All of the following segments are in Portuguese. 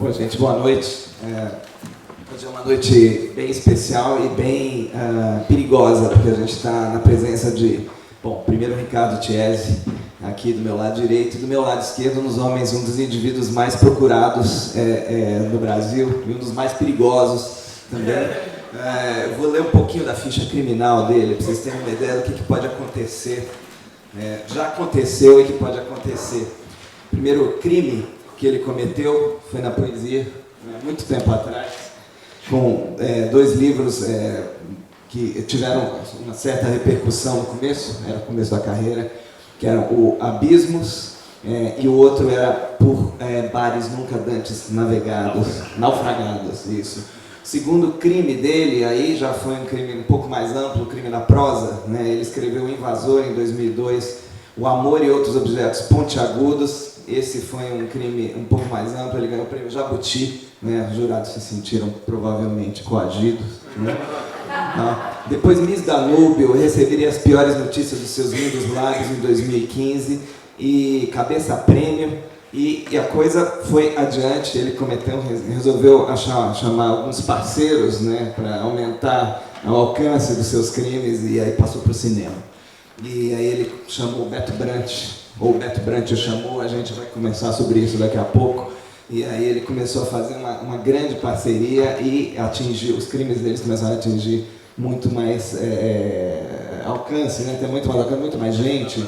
Bom, gente, boa noite. Hoje é uma noite bem especial e bem perigosa, porque a gente está na presença de, bom, primeiro o Ricardo Tiesi, aqui do meu lado direito, e do meu lado esquerdo, um dos indivíduos mais procurados no Brasil e um dos mais perigosos também. Vou ler um pouquinho da ficha criminal dele, para vocês terem uma ideia do que pode acontecer. Já aconteceu e que pode acontecer. O primeiro crime que ele cometeu foi na poesia, muito tempo atrás, com dois livros que tiveram uma certa repercussão no começo, era o começo da carreira, que eram o Abismos, e o outro era Por Bares Nunca Dantes Naufragados, isso. O segundo crime dele aí já foi um crime um pouco mais amplo, o crime da prosa, né? Ele escreveu O Invasor em 2002, O Amor e Outros Objetos Pontiagudos. Esse foi um crime um pouco mais amplo, ele ganhou o prêmio Jabuti, né? Os jurados se sentiram provavelmente coagidos, né? Depois Miss Danúbio, Eu Receberia as Piores Notícias dos Seus Lindos Lábios em 2015, e Cabeça Prêmio. E a coisa foi adiante, ele resolveu chamar alguns parceiros, né, para aumentar o alcance dos seus crimes, e aí passou para o cinema. E aí ele chamou o Beto Brant, ou o Beto Brant o chamou, a gente vai conversar sobre isso daqui a pouco. E aí ele começou a fazer uma grande parceria e os crimes deles começaram a atingir muito mais alcance, né, tem muito mais alcance, muito mais gente.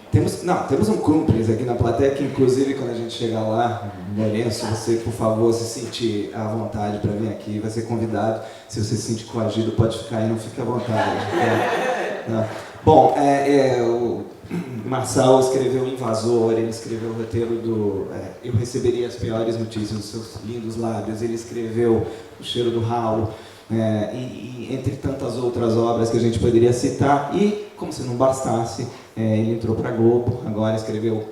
Temos um cúmplice aqui na plateia que, inclusive, quando a gente chegar lá, Lourenço, você, por favor, se sentir à vontade para vir aqui, vai ser convidado. Se você se sentir coagido, pode ficar aí, não fique à vontade. Bom, o Marçal escreveu O Invasor, ele escreveu o roteiro do Eu Receberia as Piores Notícias dos Seus Lindos Lábios, ele escreveu O Cheiro do Ralo, e entre tantas outras obras que a gente poderia citar, e, como se não bastasse, ele entrou para a Globo, agora escreveu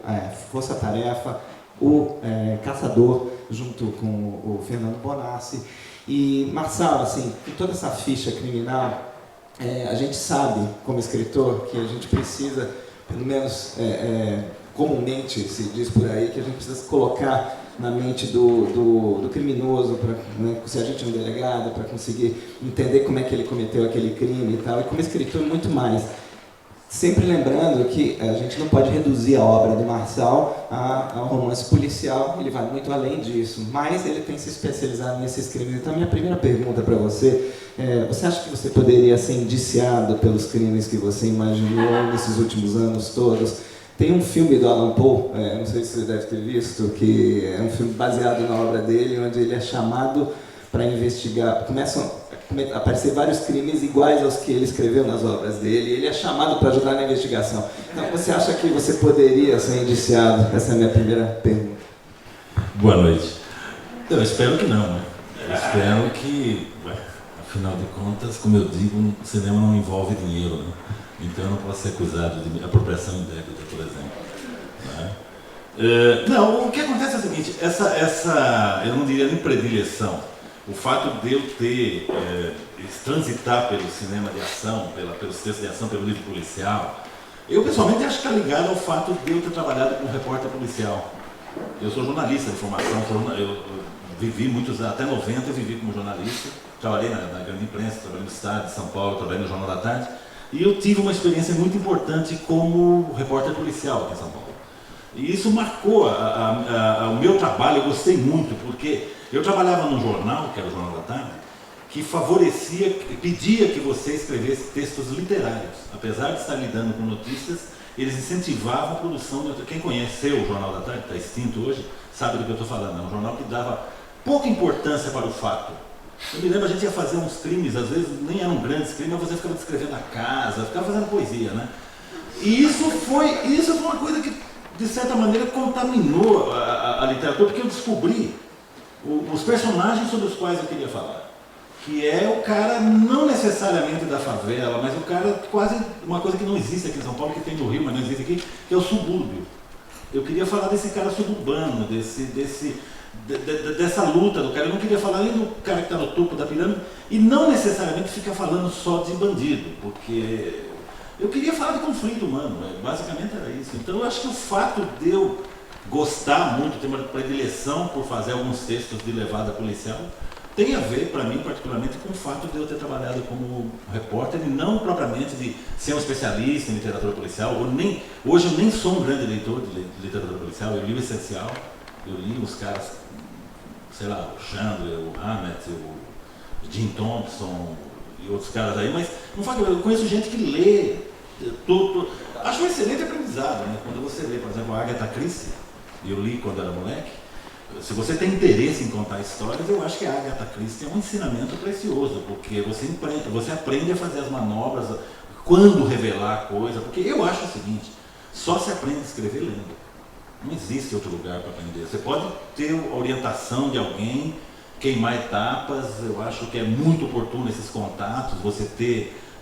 Força Tarefa, O Caçador, junto com o Fernando Bonassi. E Marçal, assim, com toda essa ficha criminal, a gente sabe, como escritor, que a gente precisa, pelo menos comumente se diz por aí, que a gente precisa colocar na mente do criminoso, se a gente é um delegado, para conseguir entender como é que ele cometeu aquele crime e tal, e como escritor muito mais. Sempre lembrando que a gente não pode reduzir a obra do Marçal ao romance policial, ele vai muito além disso, mas ele tem se especializado nesses crimes. Então, minha primeira pergunta para você você acha que você poderia ser indiciado pelos crimes que você imaginou nesses últimos anos todos? Tem um filme do Allan Poe, não sei se você deve ter visto, que é um filme baseado na obra dele, onde ele é chamado para investigar, começam a aparecer vários crimes iguais aos que ele escreveu nas obras dele, e ele é chamado para ajudar na investigação. Então, você acha que você poderia ser indiciado? Essa é a minha primeira pergunta. Boa noite. Eu espero que não, né? Eu espero que, afinal de contas, como eu digo, o cinema não envolve dinheiro, né? Então eu não posso ser acusado de apropriação indébita, por exemplo. Né? Não, o que acontece é o seguinte, eu não diria nem predileção, o fato de eu ter transitar pelo cinema de ação, pelos textos de ação, pelo livro policial, eu pessoalmente acho que está ligado ao fato de eu ter trabalhado como repórter policial. Eu sou jornalista de formação, eu vivi até 90 eu vivi como jornalista, trabalhei na grande imprensa, trabalhei no Estado de São Paulo, trabalhei no Jornal da Tarde, e eu tive uma experiência muito importante como repórter policial aqui em São Paulo. E isso marcou o meu trabalho, eu gostei muito, porque eu trabalhava num jornal, que era o Jornal da Tarde, que pedia que você escrevesse textos literários. Apesar de estar lidando com notícias, eles incentivavam a produção de... Quem conheceu o Jornal da Tarde, que está extinto hoje, sabe do que eu estou falando. É um jornal que dava pouca importância para o fato. Eu me lembro, a gente ia fazer uns crimes, às vezes nem eram grandes crimes, mas você ficava descrevendo a casa, ficava fazendo poesia, né? E isso foi uma coisa que, de certa maneira, contaminou a literatura, porque eu descobri os personagens sobre os quais eu queria falar. Que é o cara, não necessariamente da favela, mas o cara quase, uma coisa que não existe aqui em São Paulo, que tem no Rio, mas não existe aqui, que é o subúrbio. Eu queria falar desse cara suburbano, dessa luta do cara. Eu não queria falar nem do cara que está no topo da pirâmide, e não necessariamente ficar falando só de bandido, porque eu queria falar de conflito humano, basicamente era isso. Então eu acho que o fato de eu gostar muito, ter uma predileção por fazer alguns textos de levada policial, tem a ver, para mim, particularmente, com o fato de eu ter trabalhado como repórter e não propriamente de ser um especialista em literatura policial. Hoje eu nem sou um grande leitor de literatura policial, eu li o essencial, eu li os caras, sei lá, o Chandler, o Hammett, o Jim Thompson e outros caras aí, mas não faz, eu conheço gente que lê tudo. Acho um excelente aprendizado, né? Quando você lê, por exemplo, a Agatha Christie, eu li quando era moleque. Se você tem interesse em contar histórias, eu acho que a Agatha Christie é um ensinamento precioso, porque você aprende a fazer as manobras, quando revelar a coisa, porque eu acho o seguinte, só se aprende a escrever lendo. Não existe outro lugar para aprender. Você pode ter a orientação de alguém, queimar etapas, eu acho que é muito oportuno esses contatos, você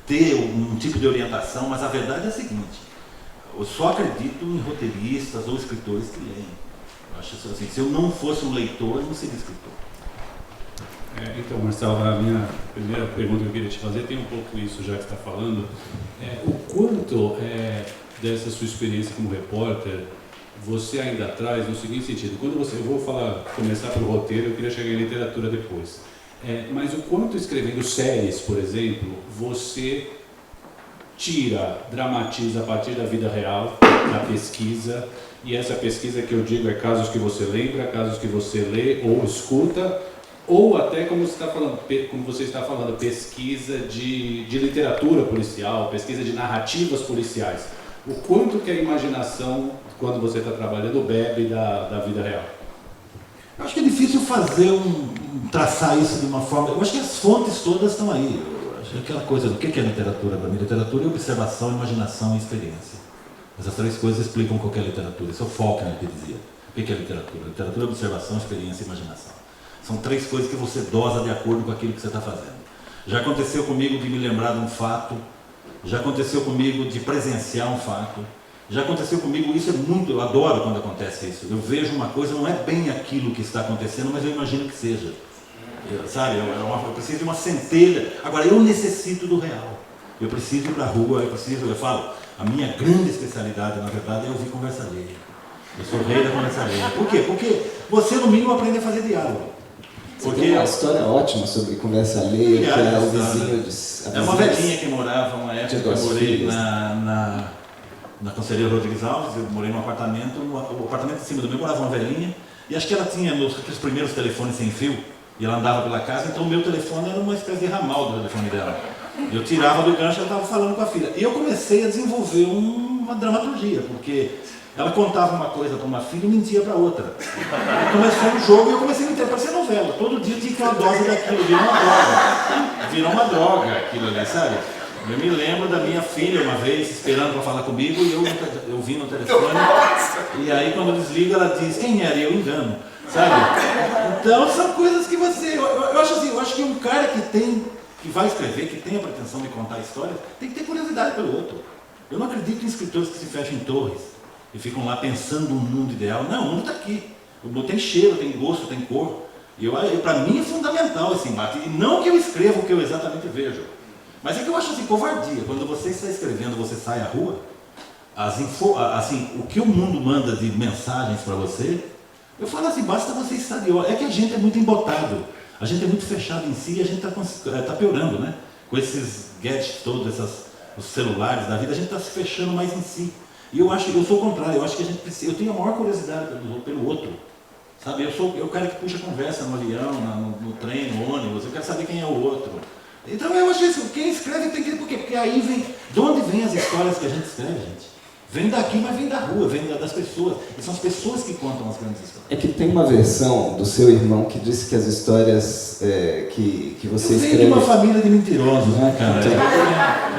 ter um tipo de orientação, mas a verdade é a seguinte, eu só acredito em roteiristas ou escritores que leem. Eu acho assim, se eu não fosse um leitor, eu não seria escritor. Então, Marcelo, a minha primeira pergunta que eu queria te fazer tem um pouco isso já que você está falando. O quanto dessa sua experiência como repórter você ainda traz no seguinte sentido, eu vou começar pelo roteiro, eu queria chegar em literatura depois, mas o quanto escrevendo séries, por exemplo, você dramatiza a partir da vida real, da pesquisa, e essa pesquisa que eu digo é casos que você lembra, casos que você lê ou escuta, ou até como você está falando, pesquisa de literatura policial, pesquisa de narrativas policiais. O quanto que a imaginação, quando você está trabalhando, bebe da vida real? Eu acho que é difícil traçar isso de uma forma... Eu acho que as fontes todas estão aí. Eu acho que aquela coisa do que é literatura para mim? Literatura é observação, imaginação e experiência. Essas três coisas explicam qualquer literatura. Isso é o Faulkner que dizia. O que é literatura? Literatura é observação, experiência e imaginação. São três coisas que você dosa de acordo com aquilo que você está fazendo. Já aconteceu comigo de me lembrar de um fato, já aconteceu comigo de presenciar um fato, já aconteceu comigo, isso é muito, eu adoro quando acontece isso. Eu vejo uma coisa, não é bem aquilo que está acontecendo, mas eu imagino que seja. Eu preciso de uma centelha. Agora, eu necessito do real. Eu preciso ir para a rua, eu falo, a minha grande especialidade, na verdade, é ouvir conversa alheia. Eu sou o rei da conversa alheia. Por quê? Porque você, no mínimo, aprende a fazer diálogo. Porque tem uma história ótima sobre conversa alheia, que é o vizinho de... É uma velhinha que morava, uma época que eu morei na Conselheiro Rodrigues Alves, eu morei num apartamento, no apartamento de cima do meu morava uma velhinha, e acho que ela tinha aqueles primeiros telefones sem fio, e ela andava pela casa, então o meu telefone era uma espécie de ramal do telefone dela. Eu tirava do gancho e ela estava falando com a filha. E eu comecei a desenvolver uma dramaturgia, porque ela contava uma coisa para uma filha e mentia para outra. E começou um jogo e eu comecei a me parecia novela. Todo dia tinha que ter uma dose daquilo, virou uma droga aquilo ali, sabe? Eu me lembro da minha filha uma vez esperando para falar comigo e eu vi no telefone. E aí quando desliga ela diz, quem era? E eu engano, sabe? Então são coisas que você... Eu acho assim, eu acho que um cara que vai escrever, que tem a pretensão de contar histórias, tem que ter curiosidade pelo outro. Eu não acredito em escritores que se fecham em torres e ficam lá pensando um mundo ideal. Não, o mundo está aqui. O mundo tem cheiro, tem gosto, tem cor. E para mim é fundamental esse embate. E não que eu escreva o que eu exatamente vejo. Mas é que eu acho assim, covardia. Quando você está escrevendo, você sai à rua, o que o mundo manda de mensagens para você, eu falo assim, basta você estar de olho. É que a gente é muito embotado. A gente é muito fechado em si e a gente está piorando, né? Com esses gadgets todos, os celulares da vida, a gente está se fechando mais em si. E eu sou o contrário, eu acho que a gente precisa, eu tenho a maior curiosidade pelo outro. Sabe, eu sou o cara que puxa conversa no avião, no trem, no ônibus, eu quero saber quem é o outro. Então eu acho isso, quem escreve tem que... Por quê? Porque aí vem... De onde vem as histórias que a gente escreve, gente? Vem daqui, mas vem da rua, vem das pessoas. E são as pessoas que contam as grandes histórias. É que tem uma versão do seu irmão que disse que as histórias que você escreve... Eu venho de uma família de mentirosos, né, cara?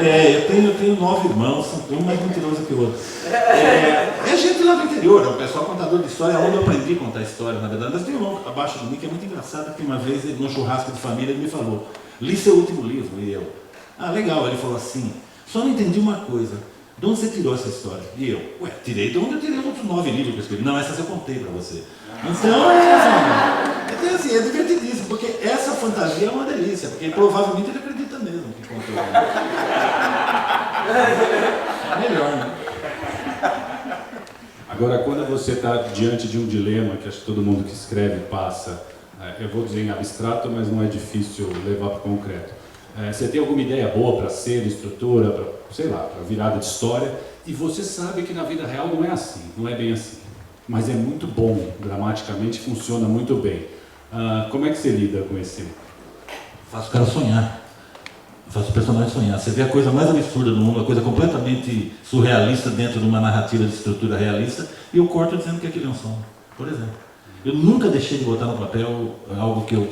Eu tenho 9 irmãos, um mais mentiroso que o outro. É gente lá do interior, é um pessoal contador de história, onde eu aprendi a contar histórias, na verdade. Mas tem um irmão abaixo de mim que é muito engraçado, que uma vez, num churrasco de família, ele me falou, li seu último livro, e eu... Ah, legal, ele falou assim, só não entendi uma coisa. De onde você tirou essa história? E eu, tirei de onde eu tirei os outros 9 livros que eu escrevi. Não, essas eu contei para você. Então, é divertidíssimo, porque essa fantasia é uma delícia, porque provavelmente ele acredita mesmo que contou. É melhor, né? Agora, quando você está diante de um dilema, que acho que todo mundo que escreve passa, eu vou dizer em abstrato, mas não é difícil levar para o concreto. Você tem alguma ideia boa para ser estrutura, para, sei lá, para virada de história, e você sabe que na vida real não é assim, não é bem assim. Mas é muito bom, dramaticamente funciona muito bem. Como é que você lida com esse? Faço o cara sonhar. Faço o personagem sonhar. Você vê a coisa mais absurda do mundo, a coisa completamente surrealista dentro de uma narrativa de estrutura realista, e eu corto dizendo que aquilo é um sonho, por exemplo. Eu nunca deixei de botar no papel algo que eu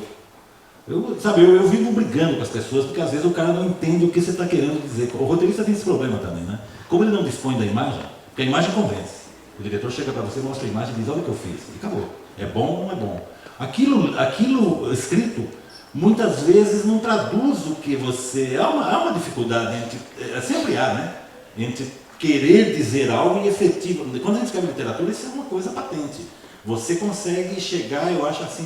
vivo brigando com as pessoas, porque às vezes o cara não entende o que você está querendo dizer. O roteirista tem esse problema também, né? Como ele não dispõe da imagem, porque a imagem convence. O diretor chega para você, mostra a imagem e diz, olha o que eu fiz. E acabou. É bom ou não é bom? Aquilo escrito, muitas vezes não traduz o que você... Há uma dificuldade entre... Sempre há, né? Entre querer dizer algo e efetivo. Quando a gente escreve literatura, isso é uma coisa patente. Você consegue chegar, eu acho assim,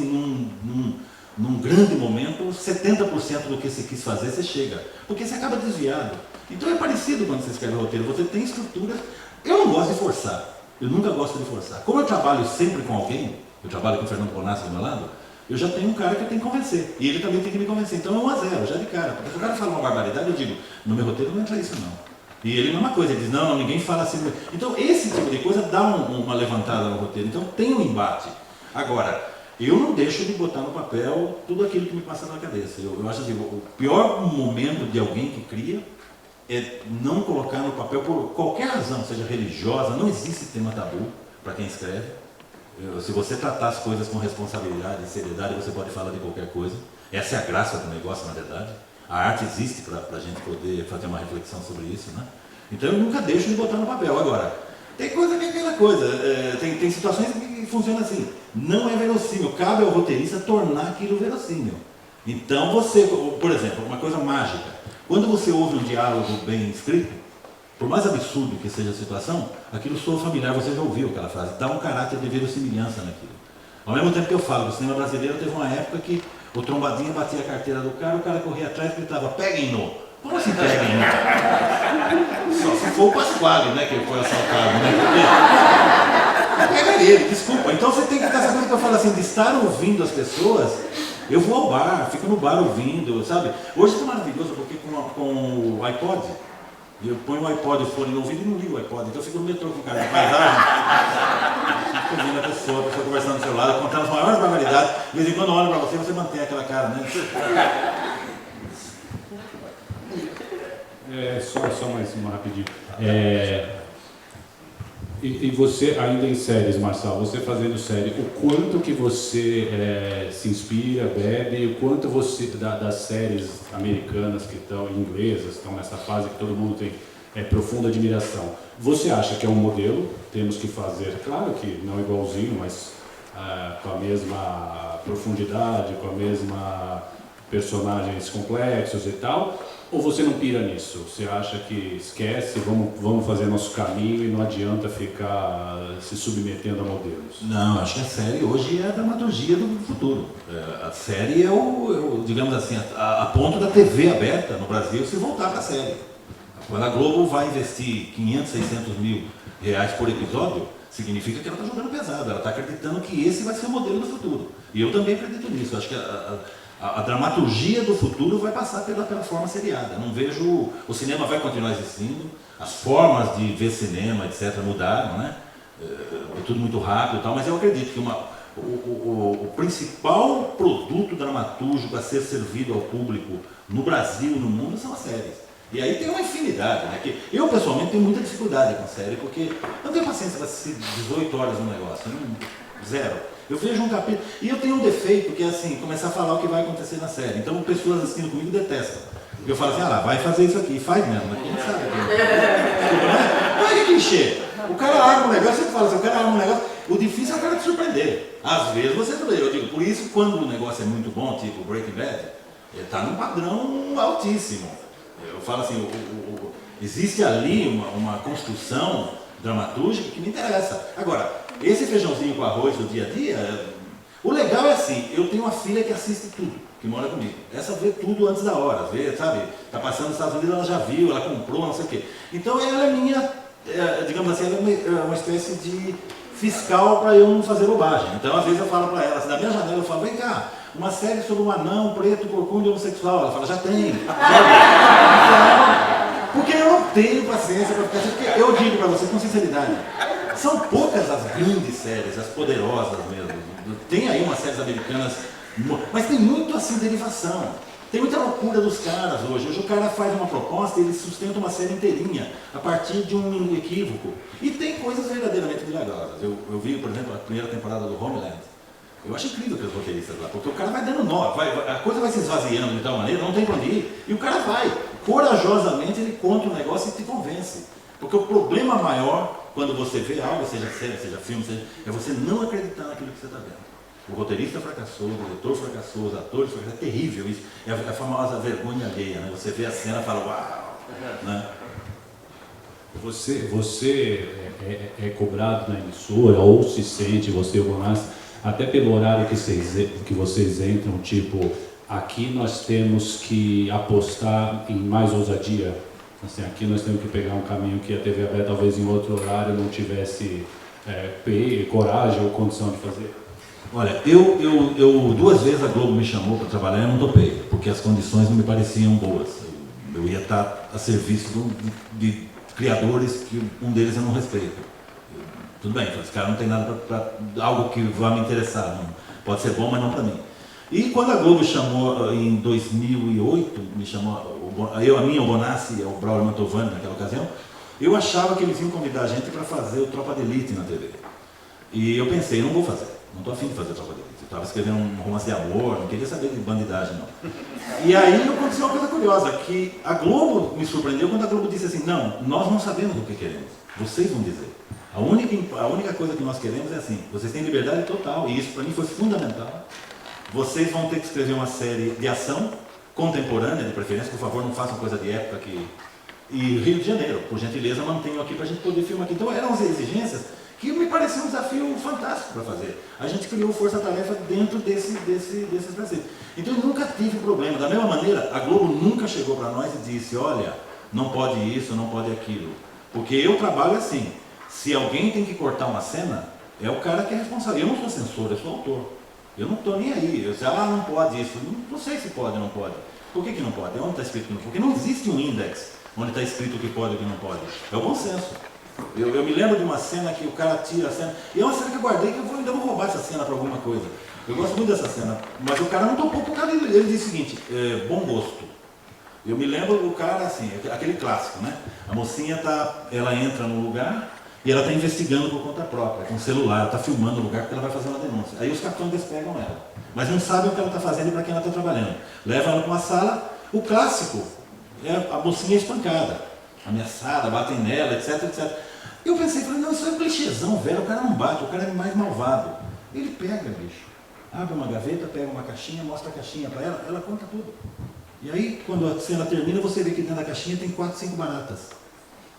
num grande momento, 70% do que você quis fazer, você chega. Porque você acaba desviado. Então é parecido quando você escreve roteiro. Você tem estruturas... Eu não gosto de forçar. Eu nunca gosto de forçar. Como eu trabalho sempre com alguém, eu trabalho com o Fernando Bonassi do meu lado, eu já tenho um cara que eu tenho que convencer. E ele também tem que me convencer. Então é 1 a 0, já de cara. Porque se o cara fala uma barbaridade, eu digo, no meu roteiro não entra isso não. E ele, a mesma coisa, ele diz, não, ninguém fala assim. Então esse tipo de coisa dá uma levantada no roteiro. Então tem um embate. Agora, eu não deixo de botar no papel tudo aquilo que me passa na cabeça. Eu acho assim, o pior momento de alguém que cria é não colocar no papel, por qualquer razão, seja religiosa, não existe tema tabu para quem escreve. Se você tratar as coisas com responsabilidade e seriedade, você pode falar de qualquer coisa. Essa é a graça do negócio, na verdade. A arte existe para a gente poder fazer uma reflexão sobre isso, né? Então eu nunca deixo de botar no papel. Agora, tem coisa que é aquela coisa, tem situações que funcionam assim. Não é verossímil, cabe ao roteirista tornar aquilo verossímil. Então você, por exemplo, uma coisa mágica. Quando você ouve um diálogo bem escrito, por mais absurdo que seja a situação, aquilo soa familiar, você já ouviu aquela frase, dá um caráter de verossimilhança naquilo. Ao mesmo tempo que eu falo, o cinema brasileiro teve uma época que o trombadinha batia a carteira do cara, o cara corria atrás e gritava, peguem-no. Como assim peguem-no? Só se for o Pasquale, né, que foi assaltado, né? Pega ele, desculpa. Então você tem que ter essa coisa que eu falo assim, de estar ouvindo as pessoas. Eu vou ao bar, fico no bar ouvindo, sabe? Hoje está maravilhoso porque com o iPod, eu ponho o iPod, o fone no ouvido e não ligo o iPod. Então eu fico no metrô com o cara de paisagem, fico ouvindo a pessoa conversando no celular, contando as maiores barbaridades. De vez em quando eu olho para você, você mantém aquela cara, né? Só mais uma rapidinho. E você, ainda em séries, Marçal, você fazendo série, o quanto que você se inspira, bebe, o quanto você, das séries americanas que estão, inglesas, estão nessa fase que todo mundo tem profunda admiração, você acha que é um modelo, temos que fazer, claro que não igualzinho, mas com a mesma profundidade, com a mesma personagens complexos e tal, ou você não pira nisso? Você acha que esquece, vamos fazer nosso caminho e não adianta ficar se submetendo a modelos? Não, acho que a série hoje é a dramaturgia do futuro. A série é digamos assim, a ponto da TV aberta no Brasil se voltar para a série. Quando a Globo vai investir 500, 600 mil reais por episódio, significa que ela está jogando pesado, ela está acreditando que esse vai ser o modelo do futuro. E eu também acredito nisso. Acho que a dramaturgia do futuro vai passar pela forma seriada. Não vejo... O cinema vai continuar existindo, as formas de ver cinema, etc., mudaram, né? É tudo muito rápido e tal, mas eu acredito que o principal produto dramatúrgico a ser servido ao público no Brasil e no mundo são as séries. E aí tem uma infinidade, né? Que eu, pessoalmente, tenho muita dificuldade com série, porque eu não tenho paciência para assistir 18 horas no negócio, zero. Eu vejo um capítulo, e eu tenho um defeito, que é assim, começar a falar o que vai acontecer na série. Então, pessoas assistindo comigo detestam. Eu falo assim, vai fazer isso aqui, e faz mesmo, mas quem sabe? Não é clichê. O cara arma um negócio, você fala assim, o cara arma um negócio, o difícil é o cara te surpreender. Às vezes você surpreende. Eu digo, por isso, quando o negócio é muito bom, tipo Breaking Bad, está num padrão altíssimo. Eu falo assim, existe ali uma construção dramatúrgica que me interessa. Agora, esse feijãozinho com arroz do dia a dia, o legal é assim, eu tenho uma filha que assiste tudo, que mora comigo. Essa vê tudo antes da hora, vê, sabe? Tá passando nos Estados Unidos, ela já viu, ela comprou, não sei o quê. Então ela é minha, digamos assim, ela é uma espécie de fiscal para eu não fazer bobagem. Então, às vezes eu falo para ela, assim, da minha janela eu falo, vem cá, uma série sobre um anão preto, corcunda e homossexual. Ela fala, já tem. Porque eu não tenho paciência para ficar assim, porque eu digo para você com sinceridade, são poucas as grandes séries, as poderosas mesmo. Tem aí umas séries americanas, mas tem muito assim derivação. Tem muita loucura dos caras hoje. Hoje o cara faz uma proposta e ele sustenta uma série inteirinha a partir de um equívoco. E tem coisas verdadeiramente milagrosas. Eu vi, por exemplo, a primeira temporada do Homeland. Eu acho incrível aqueles roteiristas lá, porque o cara vai dando nó, a coisa vai se esvaziando de tal maneira, não tem pra onde ir, e o cara vai. Corajosamente ele conta um negócio e te convence. Porque o problema maior, quando você vê algo, seja série, seja filme, é você não acreditar naquilo que você está vendo. O roteirista fracassou, o diretor fracassou, os atores fracassaram. É terrível isso. É a famosa vergonha alheia, né? Você vê a cena e fala, uau! Né? Você é cobrado na emissora, ou se sente, você, o Bonassi, até pelo horário que vocês entram, tipo, aqui nós temos que apostar em mais ousadia. Assim, aqui nós temos que pegar um caminho que a TV aberta talvez em outro horário não tivesse coragem ou condição de fazer. Olha, eu 2 vezes a Globo me chamou para trabalhar e eu não topei, porque as condições não me pareciam boas. Eu ia estar a serviço de criadores que um deles eu não respeito. Tudo bem, esse cara não tem nada para algo que vá me interessar, não. Pode ser bom, mas não para mim. E quando a Globo chamou em 2008, me chamou, o Bonassi e o Braulio Mantovani naquela ocasião, eu achava que eles iam convidar a gente para fazer o Tropa de Elite na TV. E eu pensei, não vou fazer, não estou afim de fazer Tropa de Elite. Eu estava escrevendo um romance de amor, não queria saber de bandidagem, não. E aí aconteceu uma coisa curiosa, que a Globo me surpreendeu quando a Globo disse assim, não, nós não sabemos o que queremos, vocês vão dizer. A única coisa que nós queremos é assim, vocês têm liberdade total, e isso para mim foi fundamental. Vocês vão ter que escrever uma série de ação contemporânea, de preferência, por favor, não façam coisa de época aqui. E Rio de Janeiro, por gentileza, mantenham aqui para a gente poder filmar aqui. Então eram as exigências que me parecia um desafio fantástico para fazer. A gente criou força-tarefa dentro desses preceitos. Então eu nunca tive problema. Da mesma maneira, a Globo nunca chegou para nós e disse, olha, não pode isso, não pode aquilo. Porque eu trabalho assim, se alguém tem que cortar uma cena, é o cara que é responsável. Eu não sou censor, eu sou autor. Eu não estou nem aí. Eu sei, não pode isso. Não sei se pode ou não pode. Por que não pode? Onde está escrito que não pode? Porque não existe um índex onde está escrito o que pode e o que não pode. É o bom senso. Eu me lembro de uma cena que o cara tira a cena, e é uma cena que eu guardei, que eu ainda vou roubar essa cena para alguma coisa. Eu gosto muito dessa cena, mas o cara não topou por causa dele. Ele disse o seguinte, bom gosto. Eu me lembro do cara assim, aquele clássico, né? A mocinha ela entra no lugar e ela está investigando por conta própria, com o celular, ela está filmando o lugar porque ela vai fazer uma denúncia. Aí os capitães pegam ela, mas não sabem o que ela está fazendo e para quem ela está trabalhando. Leva ela para uma sala, o clássico é a mocinha espancada, ameaçada, batem nela, etc, etc. Eu pensei, não, isso é um clichêzão, velho, o cara não bate, o cara é mais malvado. Ele pega, bicho, abre uma gaveta, pega uma caixinha, mostra a caixinha para ela, ela conta tudo. E aí, quando a cena termina, você vê que dentro da caixinha tem 4, 5 baratas.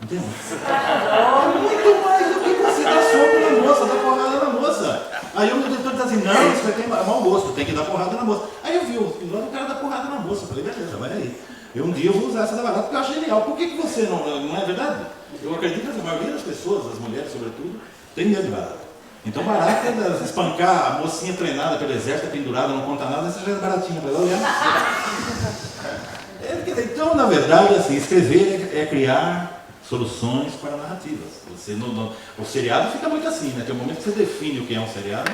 Entende? Muito mais do que você dar soco na moça, dar porrada na moça. Aí o diretor diz assim, não, isso vai ter mau gosto, tem que dar porrada na moça. Aí eu vi o cara dar porrada na moça, eu falei, beleza, vai aí. Um dia eu vou usar essa da barata porque eu acho genial. Por que você não é verdade? Eu acredito que a maioria das pessoas, as mulheres sobretudo, tem medo de barata. Então barata é espancar a mocinha treinada pelo exército, pendurada, não conta nada, essa já é baratinha para ela olhar. Então, na verdade, assim, escrever é criar soluções para narrativas. O seriado fica muito assim, né? Tem um momento que você define o que é um seriado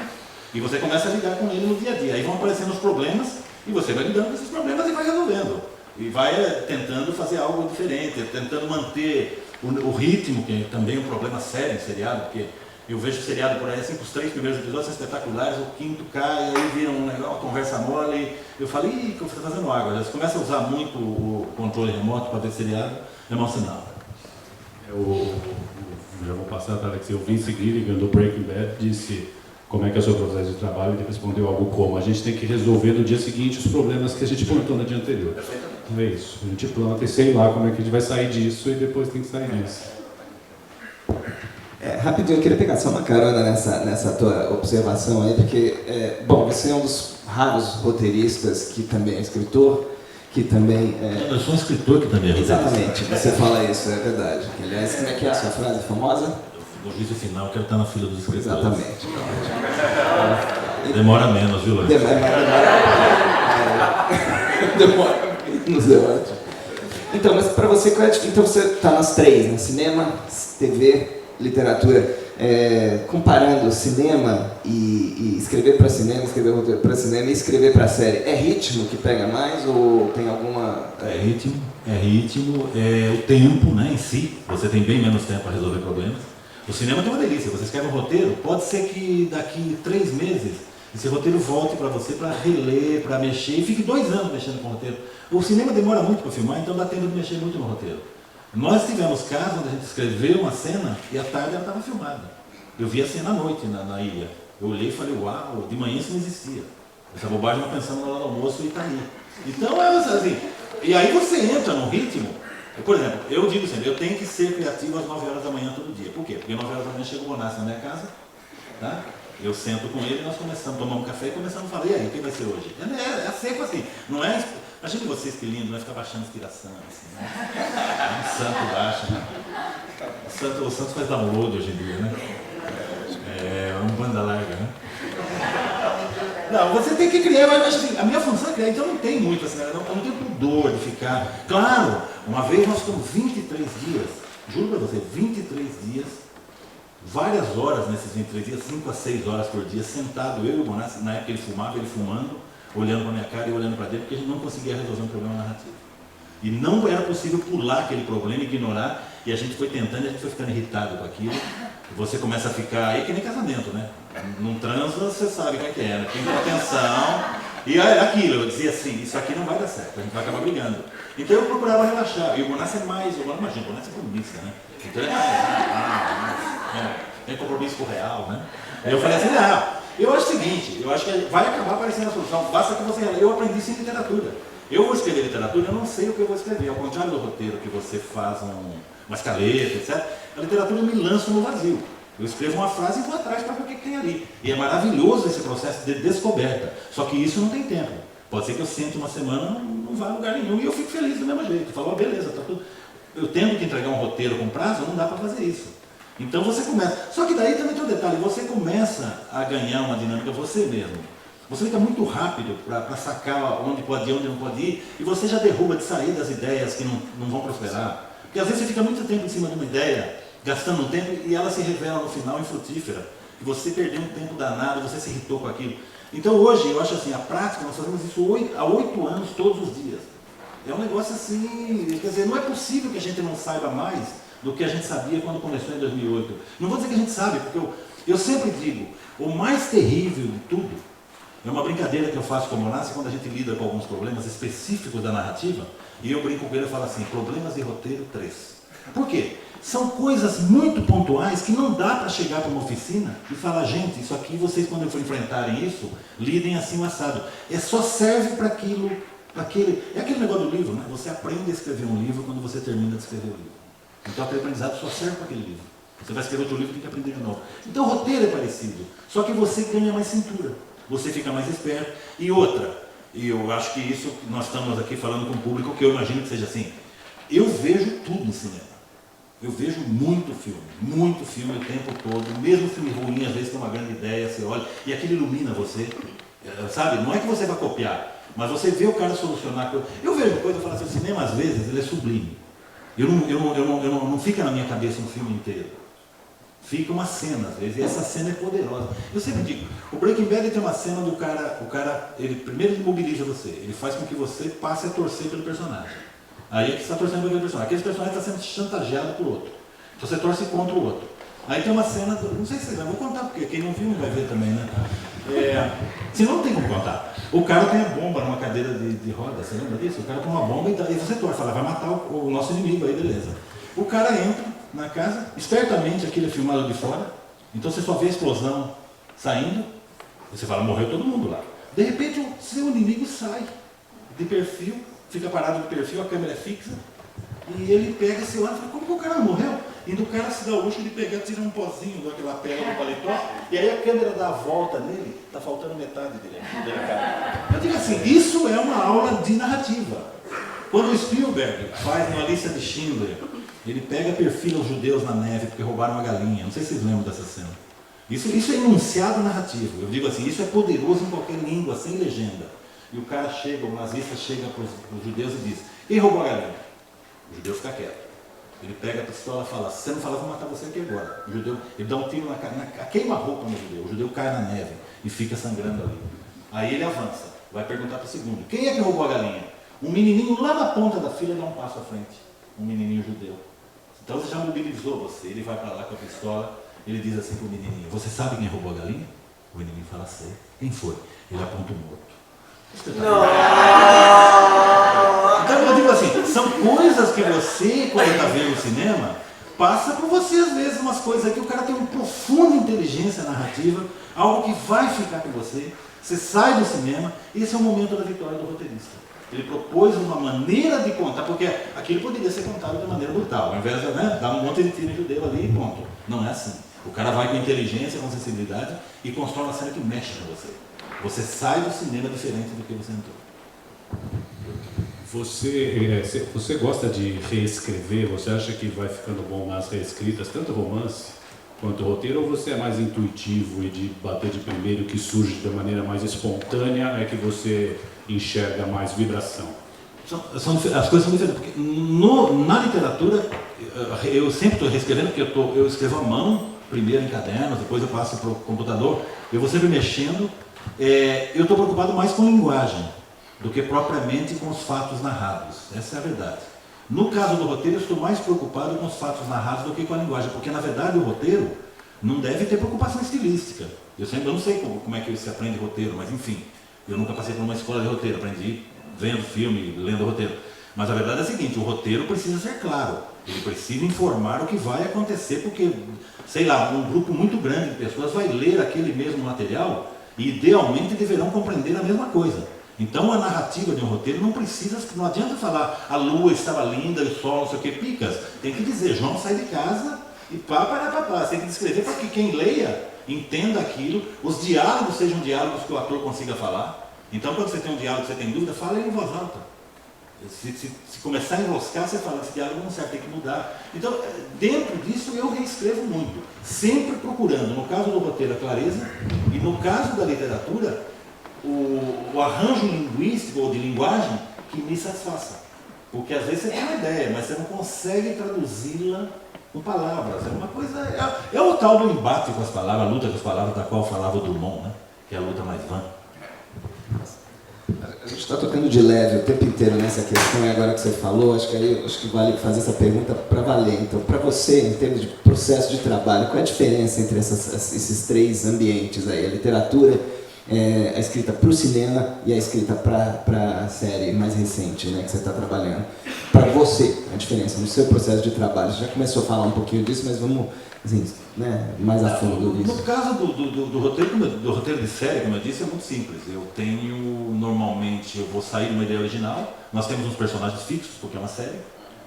e você começa a lidar com ele no dia a dia. Aí vão aparecendo os problemas e você vai lidando com esses problemas e vai resolvendo. E vai tentando fazer algo diferente, tentando manter o ritmo, que é também um problema sério em seriado, porque eu vejo o seriado por aí, assim, os 3 primeiros episódios são espetaculares, o 5º cai, aí vira uma conversa mole, eu falo, que você está fazendo água. Você começa a usar muito o controle remoto para ver seriado, é mau sinal. Eu já vou passar para Alex. O Vince Gilligan, do Breaking Bad, disse como é que é o seu processo de trabalho, e ele respondeu algo como: a gente tem que resolver no dia seguinte os problemas que a gente plantou no dia anterior. Então é isso, a gente planta e sei lá como é que a gente vai sair disso e depois tem que sair disso. Rapidinho, eu queria pegar só uma carona nessa tua observação aí, porque, bom, você é um dos raros roteiristas que também é escritor, que também Eu sou um escritor que também é roteirista. Exatamente, você fala isso, é verdade. Aliás, como é que é a sua frase famosa? No juízo final, eu quero estar na fila dos escritores. Exatamente. Demora menos, viu, Luiz? Demora menos, é ótimo. Então, mas para você, qual é a diferença? Então você está nas três, né? Cinema, TV, literatura. Comparando cinema e escrever para cinema, escrever roteiro para cinema e escrever para série, é ritmo que pega mais ou tem alguma... É ritmo, é o tempo, né, em si. Você tem bem menos tempo para resolver problemas. O cinema tem uma delícia, você escreve um roteiro, pode ser que daqui 3 meses esse roteiro volte para você para reler, para mexer, e fique 2 anos mexendo com o roteiro. O cinema demora muito para filmar, então dá tempo de mexer muito no roteiro. Nós tivemos casos onde a gente escreveu uma cena e à tarde ela estava filmada. Eu vi a cena à noite na ilha. Eu olhei e falei, uau, de manhã isso não existia. Essa bobagem nós pensamos na hora do almoço e está aí. Então é assim. E aí você entra num ritmo. Por exemplo, eu digo sempre, eu tenho que ser criativo às 9 horas da manhã todo dia. Por quê? Porque às 9 horas da manhã chega o Bonassi na minha casa, tá? Eu sento com ele, nós começamos a tomar um café e começamos a falar, e aí, o que vai ser hoje? É sempre assim, não é... Imagina vocês que lindo, vai ficar baixando inspiração, assim, né? Um santo baixa, né? O santo faz download hoje em dia, né? É um banda larga, né? Não, você tem que criar, mas assim, a minha função é criar, então não tem muito assim, eu não tenho pudor de ficar. Claro, uma vez nós ficamos 23 dias, juro pra você, 23 dias, várias horas nesses 23 dias, 5 a 6 horas por dia, sentado, eu e o Bonassi, na época ele fumava, ele fumando, olhando para minha cara e olhando para dentro, porque a gente não conseguia resolver um problema narrativo. E não era possível pular aquele problema, ignorar, e a gente foi tentando, e a gente foi ficando irritado com aquilo. Você começa a ficar, aí que nem casamento, né? Num transo você sabe como é que é, né? Tem que ter atenção. E aquilo, eu dizia assim, isso aqui não vai dar certo, a gente vai acabar brigando. Então eu procurava relaxar, e o Bonassi é mais, eu não imagino, o Bonassi é comunista, né? Então ele é mais, tem compromisso com o real, né? Aí eu falei assim, não. Eu acho o seguinte, eu acho que vai acabar aparecendo a solução, basta que você... Eu aprendi isso em literatura. Eu vou escrever literatura, eu não sei o que eu vou escrever. Ao contrário do roteiro, que você faz uma escaleta, etc. A literatura eu me lanço no vazio. Eu escrevo uma frase e vou atrás para ver o que tem ali. E é maravilhoso esse processo de descoberta. Só que isso não tem tempo. Pode ser que eu sente uma semana não vá a lugar nenhum e eu fico feliz do mesmo jeito. Eu falo, beleza, tá tudo... Eu tendo que entregar um roteiro com prazo, não dá para fazer isso. Então você começa. Só que daí também tem um detalhe, você começa a ganhar uma dinâmica você mesmo. Você fica muito rápido para sacar onde pode ir, onde não pode ir, e você já derruba de sair das ideias que não vão prosperar. Porque às vezes você fica muito tempo em cima de uma ideia, gastando um tempo, e ela se revela no final infrutífera. E você perdeu um tempo danado, você se irritou com aquilo. Então hoje, eu acho assim, a prática, nós fazemos isso há 8 anos, todos os dias. É um negócio assim, quer dizer, não é possível que a gente não saiba mais do que a gente sabia quando começou em 2008. Não vou dizer que a gente sabe, porque eu sempre digo, o mais terrível de tudo, é uma brincadeira que eu faço com o Bonassi quando a gente lida com alguns problemas específicos da narrativa, e eu brinco com ele e falo assim, problemas de roteiro 3. Por quê? São coisas muito pontuais que não dá para chegar para uma oficina e falar, gente, isso aqui vocês quando for enfrentarem isso, lidem assim o assado. Só serve para aquilo, é aquele negócio do livro, né? Você aprende a escrever um livro quando você termina de escrever o livro. Então aquele aprendizado só serve para aquele livro. Você vai escrever outro livro e tem que aprender de novo. Então o roteiro é parecido, só que você ganha mais cintura, você fica mais esperto. E outra, e eu acho que isso, nós estamos aqui falando com o público, que eu imagino que seja assim, eu vejo tudo em cinema. Eu vejo muito filme o tempo todo, mesmo filme ruim, às vezes tem uma grande ideia, você olha, e aquilo ilumina você, sabe? Não é que você vai copiar, mas você vê o cara solucionar coisa. Eu vejo coisa e falo assim, o cinema às vezes ele é sublime. Não fica na minha cabeça um filme inteiro. Fica uma cena, às vezes, e essa cena é poderosa. Eu sempre digo, o Breaking Bad tem uma cena onde o cara ele primeiro mobiliza você, ele faz com que você passe a torcer pelo personagem. Aí é que você está torcendo por aquele personagem. Aquele personagem está sendo chantageado por outro. Então você torce contra o outro. Aí tem uma cena, não sei se vocês vão contar, porque quem não viu vai ver também, né? Se não tem como contar. O cara tem a bomba numa cadeira de roda, você lembra disso? O cara tem uma bomba e você torce, fala, vai matar o nosso inimigo aí, beleza. O cara entra na casa, espertamente aquilo é filmado de fora, então você só vê a explosão saindo, você fala, morreu todo mundo lá. De repente o seu inimigo sai de perfil, fica parado de perfil, a câmera é fixa, e ele pega esse lado e fala, como que o cara não morreu? E o cara se dá o luxo de pegar, tira um pozinho daquela pedra do paletó, e aí a câmera dá a volta nele, está faltando metade dele. Eu digo assim, isso é uma aula de narrativa. Quando o Spielberg faz uma lista de Schindler, ele pega e perfila os judeus na neve porque roubaram uma galinha. Não sei se vocês lembram dessa cena. Isso é enunciado narrativo. Eu digo assim, isso é poderoso em qualquer língua, sem legenda. E o cara chega, o nazista chega para os judeus e diz: quem roubou a galinha? O judeu fica quieto. Ele pega a pistola e fala: se você não falar, eu vou matar você aqui agora. O judeu, ele dá um tiro queima-roupa no judeu. O judeu cai na neve e fica sangrando ali. Aí ele avança, vai perguntar para o segundo: quem é que roubou a galinha? Um menininho lá na ponta da fila dá um passo à frente. Um menininho judeu. Então você já mobilizou você. Ele vai para lá com a pistola, ele diz assim para o menininho: você sabe quem roubou a galinha? O menininho fala: sei. Quem foi? Ele aponta o morto. Então eu digo assim, são coisas que você, quando está vendo o cinema, passa por você às vezes umas coisas que o cara tem uma profunda inteligência narrativa, algo que vai ficar com você, você sai do cinema, esse é o momento da vitória do roteirista. Ele propôs uma maneira de contar, porque aquilo poderia ser contado de maneira brutal, ao invés de dar um monte de tiro judeu ali e ponto. Não é assim. O cara vai com inteligência, com sensibilidade e constrói uma cena que mexe com você. Você sai do cinema diferente do que você entrou. Você gosta de reescrever? Você acha que vai ficando bom nas reescritas, tanto romance quanto roteiro, ou você é mais intuitivo e de bater de primeiro, que surge de maneira mais espontânea, é que você enxerga mais vibração? As coisas são diferentes, porque na literatura eu sempre estou reescrevendo, porque eu escrevo à mão, primeiro em cadernos, depois eu passo para o computador, eu vou sempre mexendo. Eu estou preocupado mais com linguagem do que propriamente com os fatos narrados. Essa é a verdade. No caso do roteiro, eu estou mais preocupado com os fatos narrados do que com a linguagem, porque na verdade o roteiro não deve ter preocupação estilística. Eu não sei como é que se aprende roteiro, mas enfim, eu nunca passei por uma escola de roteiro, aprendi vendo filme, lendo roteiro. Mas a verdade é a seguinte: o roteiro precisa ser claro, ele precisa informar o que vai acontecer, porque, sei lá, um grupo muito grande de pessoas vai ler aquele mesmo material e idealmente deverão compreender a mesma coisa. Então a narrativa de um roteiro não adianta falar a lua estava linda, o sol, não sei o que, picas. Tem que dizer, João sai de casa e pá. Você tem que descrever para que quem leia entenda aquilo, os diálogos sejam diálogos que o ator consiga falar. Então quando você tem um diálogo, você tem dúvida, fala ele em voz alta. Se começar a enroscar, você fala, esse diálogo não serve, tem que mudar. Então, dentro disso, eu reescrevo muito, sempre procurando, no caso do roteiro, a clareza, e no caso da literatura, o arranjo linguístico ou de linguagem que me satisfaça. Porque às vezes você tem uma ideia, mas você não consegue traduzi-la com palavras. É uma coisa. É o tal do embate com as palavras, a luta com as palavras, da qual falava o Drummond, né? Que é a luta mais vã. A gente está tocando de leve o tempo inteiro nessa questão, e agora que você falou, acho que vale fazer essa pergunta para valer. Então, para você, em termos de processo de trabalho, qual é a diferença entre esses três ambientes aí? A literatura, a escrita para o cinema e a escrita para a série mais recente, né, que você está trabalhando. Para você, a diferença no seu processo de trabalho. Você já começou a falar um pouquinho disso, mas vamos assim, né, mais a fundo nisso. No caso do roteiro de série, como eu disse, é muito simples. Eu normalmente, eu vou sair de uma ideia original, nós temos uns personagens fixos, porque é uma série,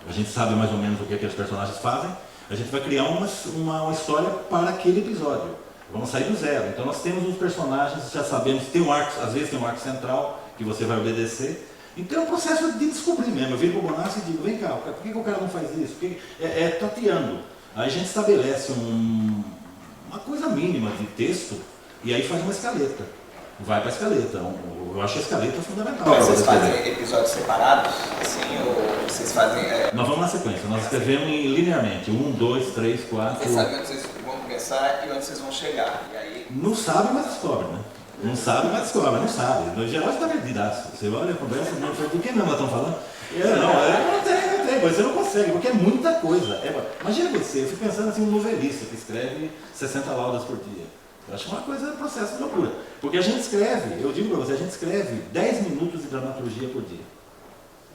a gente sabe mais ou menos o que aqueles personagens fazem, a gente vai criar uma história para aquele episódio. Vamos sair do zero. Então nós temos uns personagens, já sabemos, às vezes tem um arco central que você vai obedecer. Então é um processo de descobrir mesmo. Eu viro para o Bonassi e digo, vem cá, por que o cara não faz isso? Tateando. Aí a gente estabelece uma coisa mínima de texto e aí faz uma escaleta. Vai para a escaleta. Eu acho a escaleta fundamental. Mas vocês fazem episódios separados? Assim, ou vocês fazem... Nós vamos na sequência. Nós escrevemos linearmente. 1, 2, 3, 4... Vocês sabem onde vocês vão começar e onde vocês vão chegar. E aí... Não sabe, mas descobre, né? Não sabe, mas descobre. Não sabe. No geral, você está perdidaço. Você olha a conversa, não sabe do que mesmo elas estão falando. Não tem, mas você não consegue, porque é muita coisa. Imagina você, eu fico pensando assim, um novelista que escreve 60 laudas por dia. Eu acho uma coisa, um processo de loucura. Porque a gente escreve, eu digo para você, a gente escreve 10 minutos de dramaturgia por dia.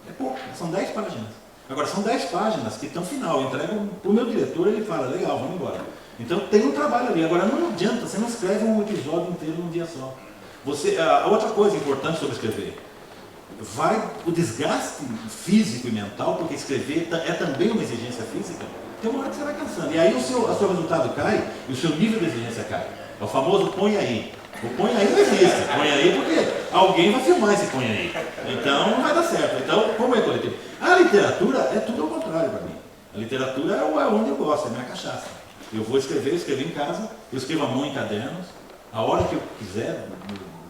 É pouco, são 10 páginas. Agora, são 10 páginas que estão final, eu entrego para o meu diretor, ele fala, legal, vamos embora. Então tem um trabalho ali. Agora, não adianta, você não escreve um episódio inteiro num dia só. A outra coisa importante sobre escrever, o desgaste físico e mental, porque escrever é também uma exigência física, tem uma hora que você vai cansando. E aí o seu resultado cai e o seu nível de exigência cai. É o famoso põe aí. O põe aí não existe. Põe aí porque alguém vai filmar esse põe aí. Então não vai dar certo. Então, como é coletivo? A literatura é tudo ao contrário para mim. A literatura é onde eu gosto, é a minha cachaça. Eu vou escrever, eu escrevo em casa, eu escrevo à mão em cadernos, a hora que eu quiser,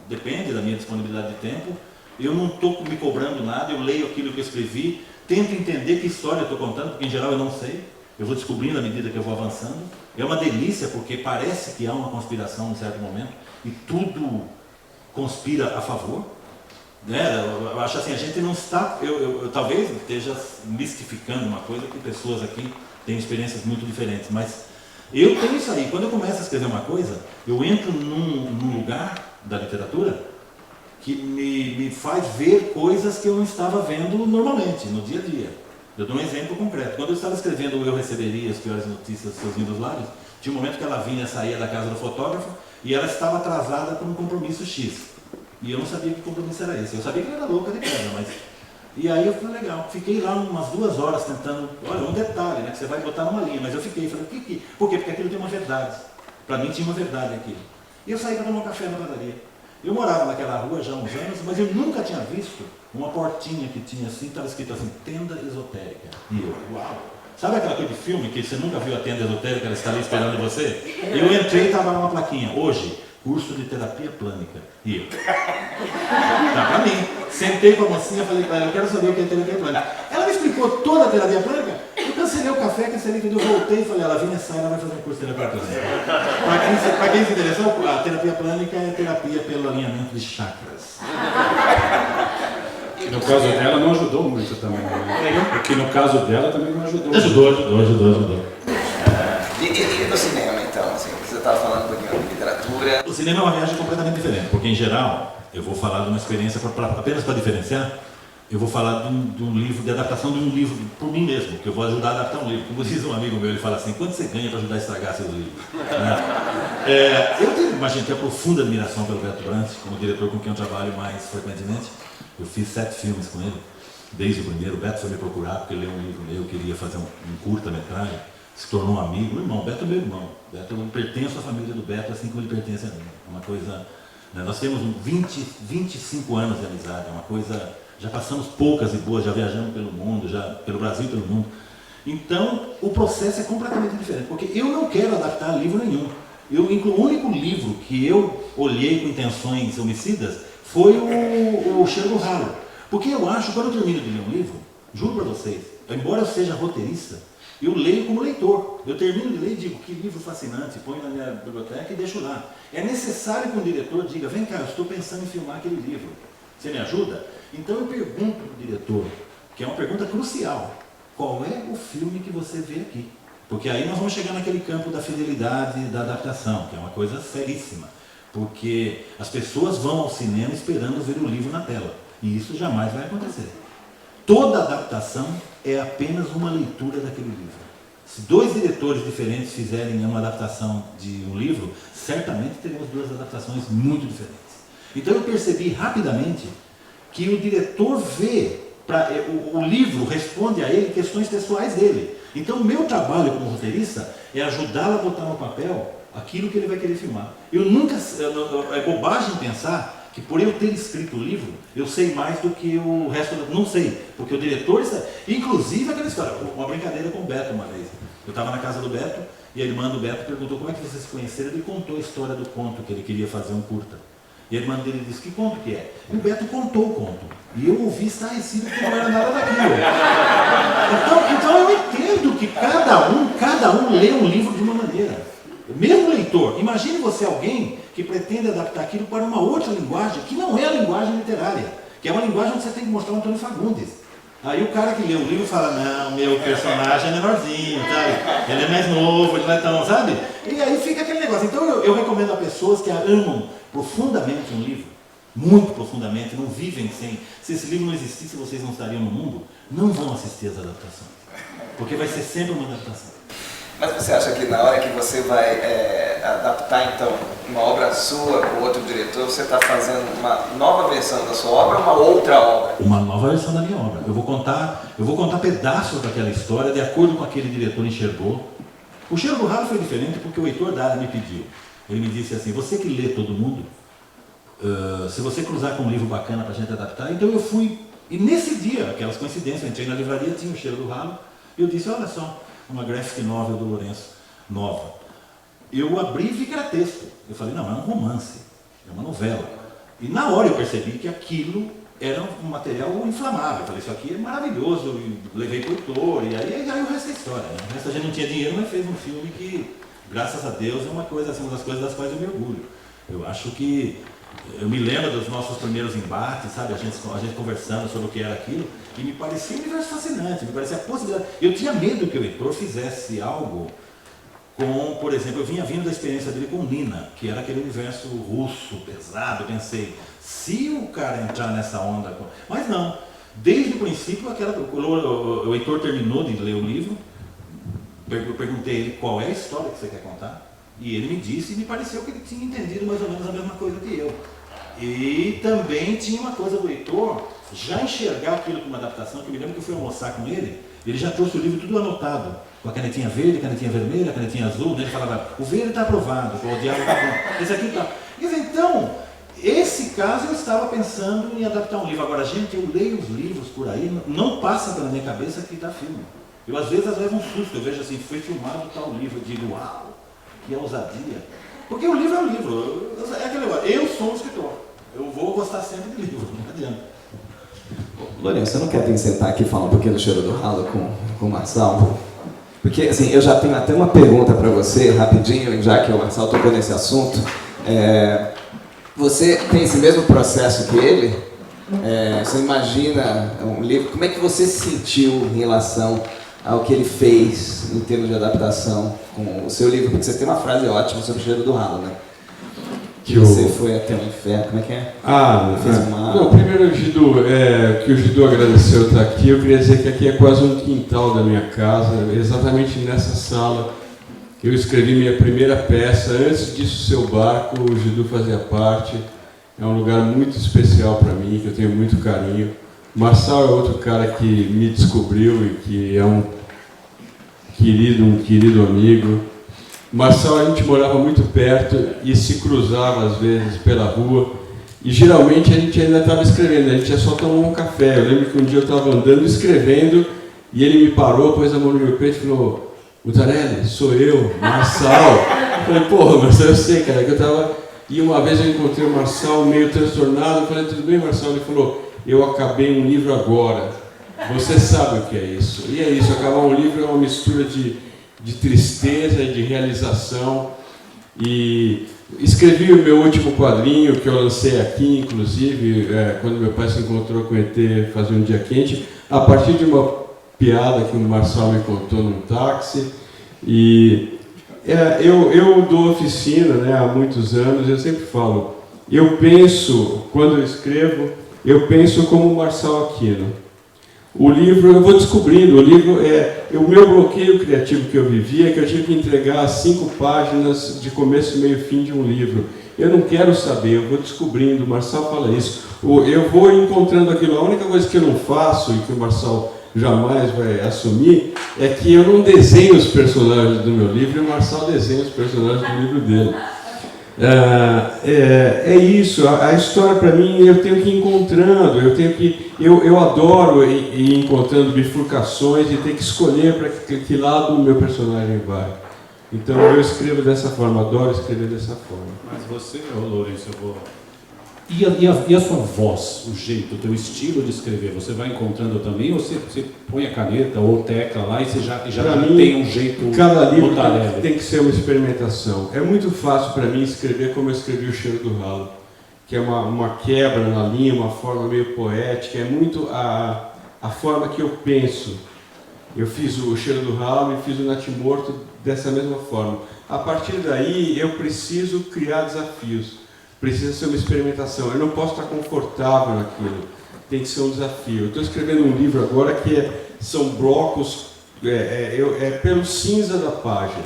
depende da minha disponibilidade de tempo. Eu não estou me cobrando nada, eu leio aquilo que eu escrevi, tento entender que história eu estou contando, porque em geral eu não sei. Eu vou descobrindo à medida que eu vou avançando. É uma delícia, porque parece que há uma conspiração em certo momento, e tudo conspira a favor. Né? Eu acho assim, a gente não está... Eu talvez esteja mistificando uma coisa, que pessoas aqui têm experiências muito diferentes, mas eu tenho isso aí. Quando eu começo a escrever uma coisa, eu entro num lugar da literatura que me faz ver coisas que eu não estava vendo normalmente, no dia a dia. Eu dou um exemplo concreto. Quando eu estava escrevendo Eu Receberia as Piores Notícias dos Seus Lindos Lábios, tinha um momento que ela vinha, saía da casa do fotógrafo e ela estava atrasada por um compromisso X. E eu não sabia que compromisso era esse. Eu sabia que ela era louca de queda, mas... E aí eu falei, legal, fiquei lá umas 2 horas tentando... Olha, um detalhe, né, que você vai botar numa linha, mas eu fiquei, falei, por quê? Por quê? Porque aquilo tem uma verdade. Para mim tinha uma verdade aquilo. E eu saí para tomar um café na padaria. Eu morava naquela rua já há uns anos, mas eu nunca tinha visto uma portinha que tinha assim, estava escrito assim, tenda esotérica. E eu, uau! Sabe aquela coisa de filme que você nunca viu a tenda esotérica, ela está ali esperando você? Eu entrei e estava lá uma plaquinha, hoje, curso de terapia plânica. E eu, tá pra mim. Sentei com a mocinha e falei para ela, eu quero saber o que é terapia plânica. Ela me explicou toda a terapia plânica, eu cancelei o café, cancelei tudo, eu voltei e falei, ela vinha sair, ela vai fazer um curso de terapia plânica. Para quem se interessou, a terapia plânica é terapia pelo alinhamento de chakras. No caso dela não ajudou muito também, né? Porque no caso dela também não ajudou. Ajudou. E no cinema, então, assim, você estava falando um pouquinho de literatura. O cinema é uma viagem completamente diferente, porque em geral, eu vou falar de uma experiência, apenas para diferenciar, eu vou falar de um livro, de adaptação de um livro por mim mesmo, que eu vou ajudar a adaptar um livro. Como diz um amigo meu, ele fala assim, quanto você ganha para ajudar a estragar seus livros? Eu tenho uma profunda admiração pelo Beto Brant, como diretor com quem eu trabalho mais frequentemente. Eu fiz 7 filmes com ele, desde o primeiro. O Beto foi me procurar porque leu um livro meu, queria fazer um curta-metragem, se tornou um amigo. Meu irmão, Beto é meu irmão. Beto, eu pertenço à família do Beto, assim como ele pertence a mim. É uma coisa... Né, nós temos 25 anos de amizade, é uma coisa... Já passamos poucas e boas, já viajamos pelo mundo, já pelo Brasil e pelo mundo. Então, o processo é completamente diferente, porque eu não quero adaptar livro nenhum. O único livro que eu olhei com intenções homicidas foi o Cheiro Ralo. Porque eu acho, quando eu termino de ler um livro, juro para vocês, embora eu seja roteirista, eu leio como leitor. Eu termino de ler e digo, que livro fascinante, ponho na minha biblioteca e deixo lá. É necessário que um diretor diga, vem cá, eu estou pensando em filmar aquele livro. Você me ajuda? Então eu pergunto para o diretor, que é uma pergunta crucial, qual é o filme que você vê aqui? Porque aí nós vamos chegar naquele campo da fidelidade da adaptação, que é uma coisa seríssima. Porque as pessoas vão ao cinema esperando ver o livro na tela. E isso jamais vai acontecer. Toda adaptação é apenas uma leitura daquele livro. Se 2 diretores diferentes fizerem uma adaptação de um livro, certamente teremos 2 adaptações muito diferentes. Então eu percebi rapidamente que o diretor vê, o livro responde a ele questões pessoais dele. Então o meu trabalho como roteirista é ajudá-lo a botar no papel aquilo que ele vai querer filmar. É bobagem pensar que por eu ter escrito o livro, eu sei mais do que o resto, não sei, porque o diretor está... Inclusive aquela história, uma brincadeira com o Beto uma vez. Eu estava na casa do Beto e a irmã do Beto perguntou como é que vocês se conheceram, ele contou a história do conto, que ele queria fazer um curta. E a irmã dele disse, que conto que é? E o Beto contou o conto. E eu ouvi estarrecido porque não era nada daquilo. Então eu entendo que cada um lê um livro de uma maneira. Mesmo leitor, imagine você alguém que pretende adaptar aquilo para uma outra linguagem, que não é a linguagem literária, que é uma linguagem onde você tem que mostrar o Antônio Fagundes. Aí o cara que lê o livro fala, não, meu personagem é menorzinho, sabe? Ele é mais novo, ele não é tão, sabe? E aí fica aquele negócio. Então eu recomendo a pessoas que amam profundamente um livro, muito profundamente, não vivem sem. Se esse livro não existisse, vocês não estariam no mundo, não vão assistir as adaptações. Porque vai ser sempre uma adaptação. Mas você acha que na hora que você vai adaptar, então, uma obra sua com outro diretor, você está fazendo uma nova versão da sua obra ou uma outra obra? Uma nova versão da minha obra. Eu vou contar pedaços daquela história de acordo com aquele diretor enxergou. O Cheiro do Ralo foi diferente porque o Heitor Dada me pediu. Ele me disse assim, você que lê todo mundo, se você cruzar com um livro bacana para a gente adaptar, então eu fui, e nesse dia, aquelas coincidências, eu entrei na livraria, tinha o Cheiro do Ralo, e eu disse, olha só, uma graphic novel do Lourenço, nova. Eu abri e vi que era texto. Eu falei, não, é um romance, é uma novela. E na hora eu percebi que aquilo era um material inflamável. Eu falei, isso aqui é maravilhoso, e levei para o autor, e aí o resto é história. Né? O resto a gente não tinha dinheiro, mas fez um filme que, graças a Deus, é uma coisa, assim, uma das coisas das quais eu me orgulho. Eu acho que, eu me lembro dos nossos primeiros embates, sabe, a gente conversando sobre o que era aquilo, e me parecia um universo fascinante, me parecia a possibilidade. Eu tinha medo que o leitor fizesse algo com, por exemplo, eu vinha vindo da experiência dele com Nina, que era aquele universo russo, pesado, pensei, se o cara entrar nessa onda... Mas não, desde o princípio, o Heitor terminou de ler o livro, eu perguntei a ele qual é a história que você quer contar, e ele me disse, e me pareceu que ele tinha entendido mais ou menos a mesma coisa que eu. E também tinha uma coisa do Heitor, já enxergar aquilo como uma adaptação, que eu me lembro que eu fui almoçar com ele, ele já trouxe o livro tudo anotado, com a canetinha verde, canetinha vermelha, canetinha azul, ele falava, o verde está aprovado, o diabo está bom, esse aqui está... Então, esse caso eu estava pensando em adaptar um livro. Agora, gente, eu leio os livros por aí, não passa pela minha cabeça que dá filme. Eu às vezes levo um susto, eu vejo assim, foi filmado tal livro, eu digo, uau, que ousadia. Porque o livro é um livro, é aquele negócio, eu sou um escritor, eu vou gostar sempre de livro, não adianta. Lourenço, você não quer vir sentar aqui e falar um pouquinho do Cheiro do Ralo com o Marçal? Porque, assim, eu já tenho até uma pergunta para você, rapidinho, já que o Marçal tocou nesse assunto. Você tem esse mesmo processo que ele? Você imagina um livro, como é que você se sentiu em relação ao que ele fez em termos de adaptação com o seu livro? Porque você tem uma frase ótima sobre o Cheiro do Ralo, né? Que você foi até o inferno, como é que é? Não, primeiro o Gidu, que o Gidu agradeceu estar aqui, eu queria dizer que aqui é quase um quintal da minha casa, exatamente nessa sala eu escrevi minha primeira peça, antes disso Seu Barco, o Gidu fazia parte, é um lugar muito especial para mim, que eu tenho muito carinho. O Marçal é outro cara que me descobriu e que é um querido amigo. Marçal, a gente morava muito perto e se cruzava às vezes pela rua e geralmente a gente ainda estava escrevendo, a gente ia só tomar um café. Eu lembro que um dia eu estava andando escrevendo e ele me parou, pôs a mão no meu peito e falou, Mutarelli, sou eu, Marçal. Eu falei, porra, Marçal, eu sei, cara, que eu estava... E uma vez eu encontrei o Marçal meio transtornado, eu falei, tudo bem, Marçal? Ele falou, eu acabei um livro agora, você sabe o que é isso. E é isso, acabar um livro é uma mistura de tristeza e de realização. E escrevi o meu último quadrinho, que eu lancei aqui, inclusive, quando meu pai se encontrou com o ET fazia um dia quente, a partir de uma piada que o Marçal me contou num táxi. E eu dou oficina, né, há muitos anos, eu sempre falo, eu penso, quando eu escrevo, eu penso como o Marçal Aquino. O livro, eu vou descobrindo, o livro o meu bloqueio criativo que eu vivi é que eu tive que entregar 5 páginas de começo, meio e fim de um livro. Eu não quero saber, eu vou descobrindo, o Marçal fala isso. Eu vou encontrando aquilo, a única coisa que eu não faço e que o Marçal jamais vai assumir é que eu não desenho os personagens do meu livro e o Marçal desenha os personagens do livro dele. É isso, a história para mim eu tenho que ir encontrando, eu adoro ir encontrando bifurcações e ter que escolher para que lado o meu personagem vai. Então eu escrevo dessa forma, adoro escrever dessa forma. Mas você, Lourenço, eu vou... E a sua voz, o jeito, o teu estilo de escrever, você vai encontrando também ou você põe a caneta ou tecla lá e você já tem um jeito? Cada livro tem que ser uma experimentação. É muito fácil para mim escrever como eu escrevi o Cheiro do Ralo, que é uma quebra na linha, uma forma meio poética, é muito a forma que eu penso. Eu fiz o Cheiro do Ralo e fiz o Natimorto dessa mesma forma. A partir daí eu preciso criar desafios. Precisa ser uma experimentação. Eu não posso estar confortável naquilo. Tem que ser um desafio. Eu estou escrevendo um livro agora que são blocos, pelo cinza da página.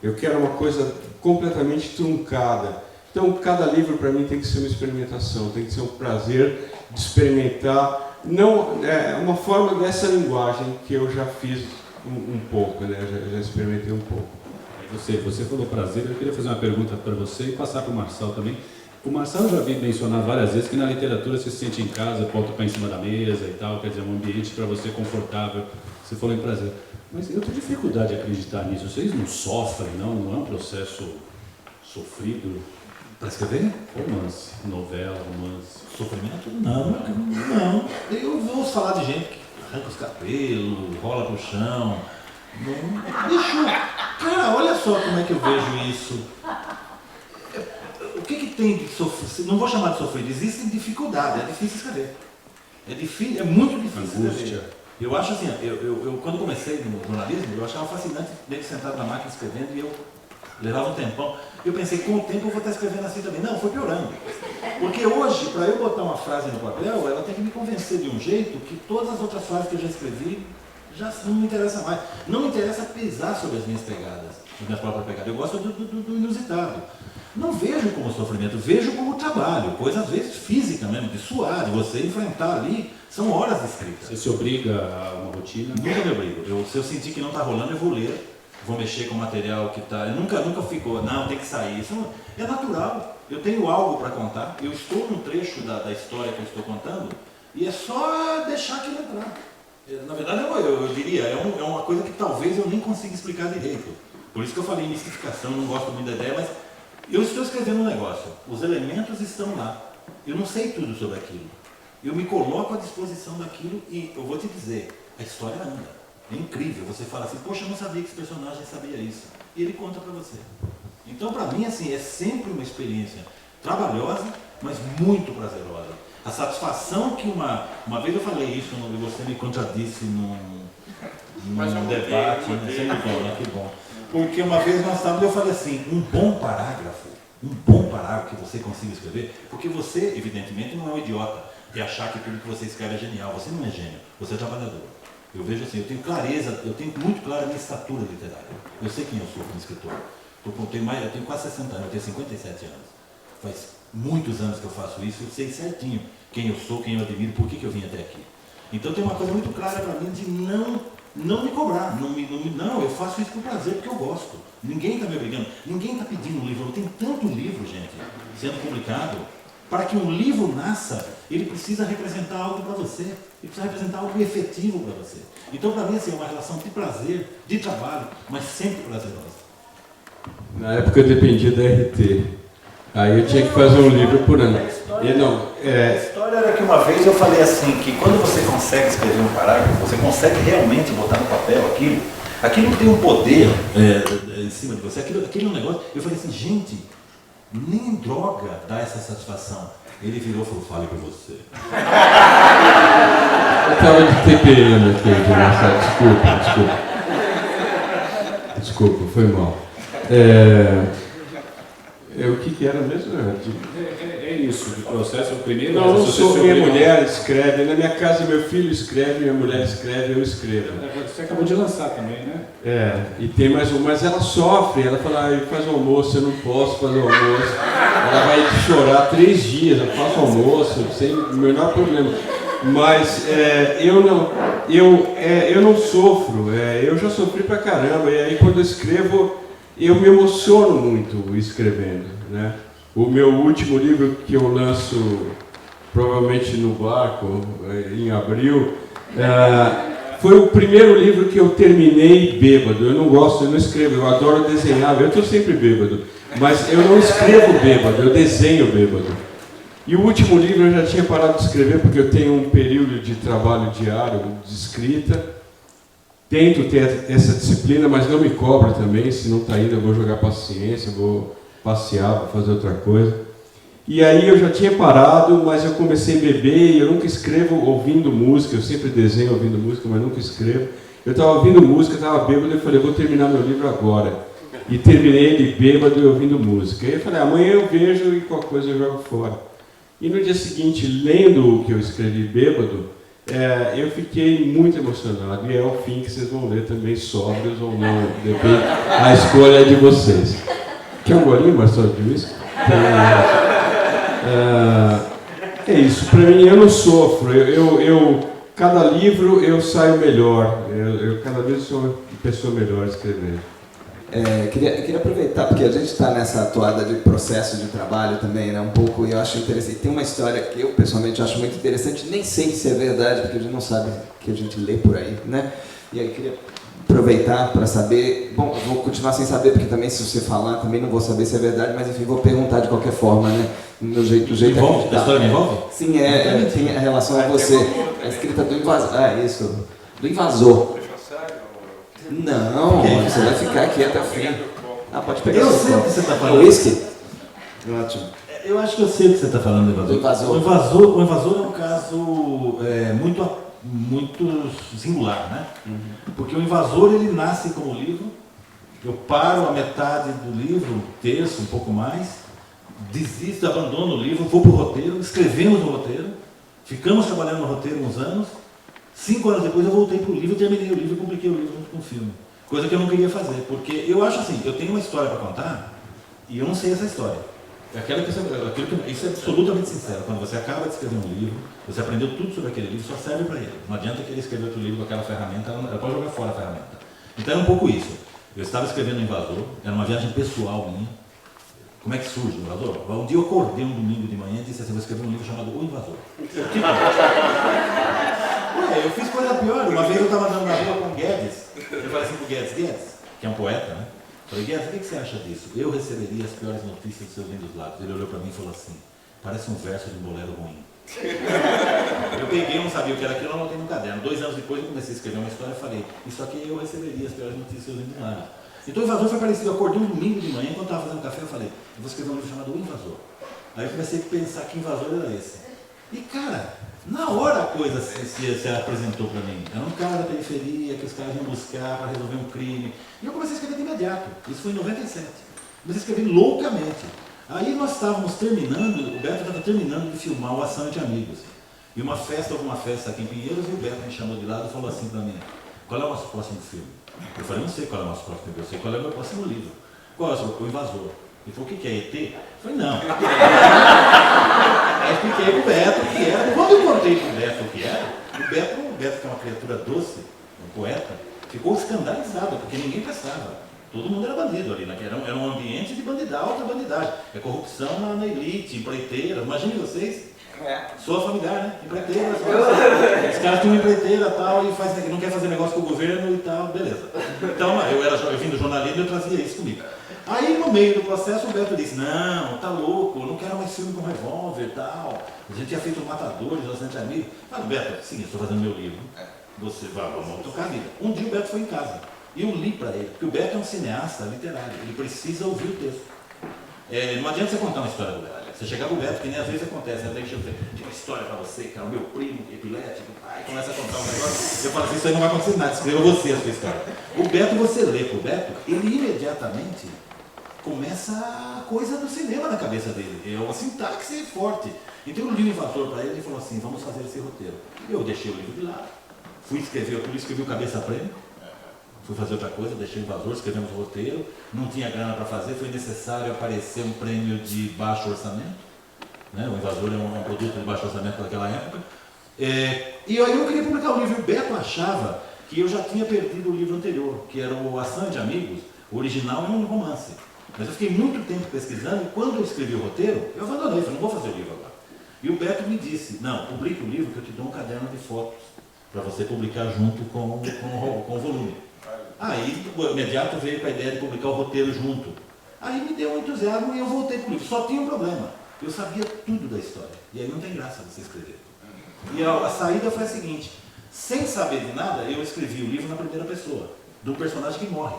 Eu quero uma coisa completamente truncada. Então, cada livro para mim tem que ser uma experimentação. Tem que ser um prazer de experimentar. Não, uma forma dessa linguagem que eu já fiz um pouco, né? Já experimentei um pouco. Você falou prazer. Eu queria fazer uma pergunta para você e passar para o Marçal também. O Marcelo já vi mencionar várias vezes que na literatura você se sente em casa, pode tocar em cima da mesa e tal, quer dizer, um ambiente para você confortável, você falou em prazer. Mas eu tenho dificuldade de acreditar nisso. Vocês não sofrem, não? Não é um processo sofrido? Para escrever? Romance, novela, romance. Sofrimento? Não. Eu vou falar de gente que arranca os cabelos, rola pro chão. Não. Bicho, cara, olha só como é que eu vejo isso. O que tem de sofrer? Não vou chamar de sofrer, existe dificuldade, é difícil escrever. É muito difícil escrever. Eu acho assim, eu quando comecei no jornalismo, eu achava fascinante dele sentado na máquina escrevendo e eu levava um tempão. Eu pensei, com o tempo eu vou estar escrevendo assim também. Não, foi piorando. Porque hoje, para eu botar uma frase no papel, ela tem que me convencer de um jeito que todas as outras frases que eu já escrevi já não me interessa mais. Não me interessa pisar sobre as minhas pegadas, as minhas próprias pegadas. Eu gosto do inusitado. Não vejo como sofrimento, vejo como trabalho, coisa às vezes física mesmo, de suar, de você enfrentar ali, são horas de escrita. Você se obriga a uma rotina? Nunca me obrigo. Se eu sentir que não está rolando, eu vou ler, vou mexer com o material que está. Eu nunca fico, não, tem que sair. Isso é natural. Eu tenho algo para contar, eu estou num trecho da história que eu estou contando, e é só deixar aquilo entrar. Na verdade, eu diria, é uma coisa que talvez eu nem consiga explicar direito. Por isso que eu falei em mistificação, não gosto muito da ideia, mas eu estou escrevendo um negócio, os elementos estão lá, eu não sei tudo sobre aquilo, eu me coloco à disposição daquilo e eu vou te dizer, a história anda, é incrível, você fala assim, poxa, eu não sabia que esse personagem sabia isso, e ele conta para você. Então, para mim, assim, é sempre uma experiência trabalhosa, mas muito prazerosa. A satisfação que uma vez eu falei isso e você me contradisse num debate, né? Que bom. Porque uma vez nós estávamos, eu falei assim, um bom parágrafo que você consiga escrever, porque você, evidentemente, não é um idiota de achar que tudo que você escreve é genial, você não é gênio, você é trabalhador. Eu vejo assim, eu tenho clareza, eu tenho muito clara a minha estatura literária. Eu sei quem eu sou como escritor. Eu tenho quase 60 anos, eu tenho 57 anos. Faz muitos anos que eu faço isso, eu sei certinho quem eu sou, quem eu admiro, por que eu vim até aqui. Então tem uma coisa muito clara para mim de não me cobrar, não, eu faço isso por prazer, porque eu gosto. Ninguém está me obrigando, ninguém está pedindo um livro. Eu tenho tanto livro, gente, sendo publicado. Para que um livro nasça, ele precisa representar algo para você, ele precisa representar algo efetivo para você. Então, para mim, assim, é uma relação de prazer, de trabalho, mas sempre prazerosa. Na época eu dependia da RT, aí eu tinha que fazer um livro por ano. A história era que uma vez eu falei assim, que quando você consegue escrever um parágrafo, você consegue realmente botar no papel aquilo tem um poder em cima de você, aquilo é um negócio. Eu falei assim, gente, nem droga dá essa satisfação. Ele virou e falou, fale por você. Eu estava de TPM aqui, de Marcelo, desculpa, foi mal. O que era mesmo? É isso, o processo, o primeiro... Não, eu sou, minha mulher escreve, na minha casa meu filho escreve, minha mulher escreve, eu escrevo. Você acabou de lançar também, né? E tem mais um, mas ela sofre, ela fala, faz o almoço, eu não posso fazer o almoço. Ela vai chorar 3 dias, eu faço almoço, sem o menor problema. Mas eu não sofro, eu já sofri pra caramba, e aí quando eu escrevo, eu me emociono muito escrevendo, né? O meu último livro que eu lanço, provavelmente no Barco, em abril, foi o primeiro livro que eu terminei bêbado. Eu não escrevo, eu adoro desenhar, eu estou sempre bêbado, mas eu não escrevo bêbado, eu desenho bêbado. E o último livro eu já tinha parado de escrever porque eu tenho um período de trabalho diário de escrita. Tento ter essa disciplina, mas não me cobro também. Se não está indo, eu vou jogar paciência, vou passear, vou fazer outra coisa. E aí eu já tinha parado, mas eu comecei a beber e eu nunca escrevo ouvindo música. Eu sempre desenho ouvindo música, mas nunca escrevo. Eu estava ouvindo música, estava bêbado e eu falei, vou terminar meu livro agora. E terminei ele bêbado e ouvindo música. E eu falei, amanhã eu vejo e qualquer coisa eu jogo fora. E no dia seguinte, lendo o que eu escrevi bêbado, eu fiquei muito emocionado, e é o fim que vocês vão ler também, sóbrios ou não, depende, a escolha é de vocês. Quer um golinho, Marcelo, de uísque? É isso, para mim eu não sofro, cada livro eu saio melhor, eu cada vez sou uma pessoa melhor escrevendo. Queria aproveitar, porque a gente está nessa toada de processo de trabalho também, né, um pouco, e eu acho interessante. Tem uma história que eu, pessoalmente, acho muito interessante, nem sei se é verdade, porque a gente não sabe o que a gente lê por aí, né? E aí queria aproveitar para saber, bom, eu vou continuar sem saber, porque também se você falar, também não vou saber se é verdade, mas enfim, vou perguntar de qualquer forma, né? Do jeito Envolve? A história me envolve? Sim, tem a relação a você. A escrita do invasor. Isso. Do invasor. Não, você vai ficar aqui até o fim. Pode pegar. Eu sei o que você está falando. Whisky? Ótimo. Eu acho que eu sei o que você está falando do invasor. O invasor é um caso muito singular, né? Porque o invasor, ele nasce como livro. Eu paro a metade do livro, um terço, um pouco mais, desisto, abandono o livro, vou para o roteiro, escrevemos o roteiro, ficamos trabalhando no roteiro uns anos. 5 anos depois eu voltei para o livro, terminei o livro e publiquei o livro junto com o filme. Coisa que eu não queria fazer, porque eu acho assim, eu tenho uma história para contar e eu não sei essa história. Isso é absolutamente sincero. Quando você acaba de escrever um livro, você aprendeu tudo sobre aquele livro, só serve para ele. Não adianta querer escrever outro livro com aquela ferramenta, ela pode jogar fora a ferramenta. Então é um pouco isso. Eu estava escrevendo o Invasor, era uma viagem pessoal minha. Como é que surge o Invasor? Um dia eu acordei um domingo de manhã e disse assim, vou escrever um livro chamado O Invasor. Eu fiz coisa pior. Uma vez eu estava andando na rua com o Guedes, eu falei assim pro Guedes, que é um poeta, né? Falei, Guedes, o que você acha disso? Eu receberia as piores notícias dos seus lindos lábios. Ele olhou para mim e falou assim, parece um verso de um bolero ruim. Eu peguei, não sabia o que era aquilo, eu anotei no caderno. 2 anos depois eu comecei a escrever uma história e falei, isso aqui eu receberia as piores notícias dos seus lindos lábios. Então o Invasor foi parecido, eu acordei um domingo de manhã, enquanto eu estava fazendo café, eu falei, eu vou escrever um livro chamado O Invasor. Aí eu comecei a pensar que invasor era esse. E cara, na hora a coisa se apresentou para mim. Era um cara da periferia que os caras iam buscar para resolver um crime. E eu comecei a escrever de imediato. Isso foi em 97. Comecei a escrever loucamente. Aí nós estávamos terminando, o Beto estava terminando de filmar o Ação de Amigos. E uma festa aqui em Pinheiros, e o Beto me chamou de lado e falou assim para mim, qual é o nosso próximo filme? Eu falei, não sei qual é o nosso próximo filme, eu sei qual é o meu próximo livro. Qual é o Invasor? Ele falou, o que é ET? Eu falei, não. Aí expliquei pro Beto o que era. Quando eu contei pro Beto o que era, o Beto, que é uma criatura doce, um poeta, ficou escandalizado, porque ninguém prestava. Todo mundo era bandido ali, né? Era um ambiente de alta bandidagem. É corrupção na elite, empreiteira. Imagine vocês, sua familiar, né? Empreiteira. Os caras tinham uma empreiteira e tal, e não quer fazer negócio com o governo e tal, beleza. Então, eu vim do jornalismo e eu trazia isso comigo. Aí, no meio do processo, o Beto disse, não, tá louco, eu não quero mais filme com revólver e tal. A gente tinha feito Matadores, Bastante Amigo. Mas, Beto, sim, eu estou fazendo meu livro. Você vai, vamos tocar a vida. Um dia o Beto foi em casa. E eu li para ele, porque o Beto é um cineasta literário, ele precisa ouvir o texto. Não adianta você contar uma história do Beto. Você chegar pro Beto, que nem às vezes acontece, né? Deixa eu ver, tem uma história para você, cara, o meu primo, epilético, aí começa a contar um negócio, eu falo assim, isso aí não vai acontecer nada, escreva você a sua história. O Beto, você lê pro Beto, ele imediatamente começa a coisa do cinema na cabeça dele, é uma sintaxe forte. Então eu li o Invasor para ele e falou assim, vamos fazer esse roteiro. Eu deixei o livro de lado, fui escrever, por isso escrevi o Cabeça Prêmio, fui fazer outra coisa, deixei o Invasor, escrevemos o roteiro, não tinha grana para fazer, foi necessário aparecer um prêmio de baixo orçamento, né? O Invasor é um produto de baixo orçamento naquela época, e aí eu queria publicar o livro. O Beto achava que eu já tinha perdido o livro anterior, que era o Ação de Amigos, o original é um romance, mas eu fiquei muito tempo pesquisando, e quando eu escrevi o roteiro, eu abandonei, falei, não vou fazer o livro agora. E o Beto me disse, não, publique o livro que eu te dou um caderno de fotos, para você publicar junto com o volume. Aí, o imediato veio com a ideia de publicar o roteiro junto. Aí me deu um entusiasmo e eu voltei para o livro. Só tinha um problema. Eu sabia tudo da história. E aí não tem graça você escrever. E a saída foi a seguinte. Sem saber de nada, eu escrevi o livro na primeira pessoa. Do personagem que morre.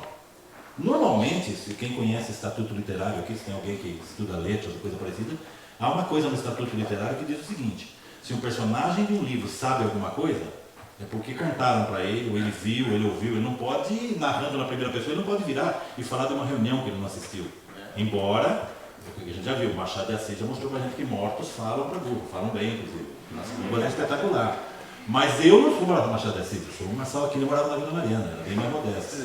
Normalmente, se quem conhece Estatuto Literário aqui, se tem alguém que estuda letras ou coisa parecida, há uma coisa no Estatuto Literário que diz o seguinte. Se um personagem de um livro sabe alguma coisa, é porque contaram para ele, ou ele viu, ele ouviu, ele não pode ir narrando na primeira pessoa, ele não pode virar e falar de uma reunião que ele não assistiu. Embora, a gente já viu, o Machado de Assis já mostrou para a gente que mortos falam para burro, falam bem, inclusive. Nas línguas é espetacular. Mas eu não fui morar no Machado de Assis, eu sou uma sala aqui, eu morava na Vila Mariana, era bem mais modesto.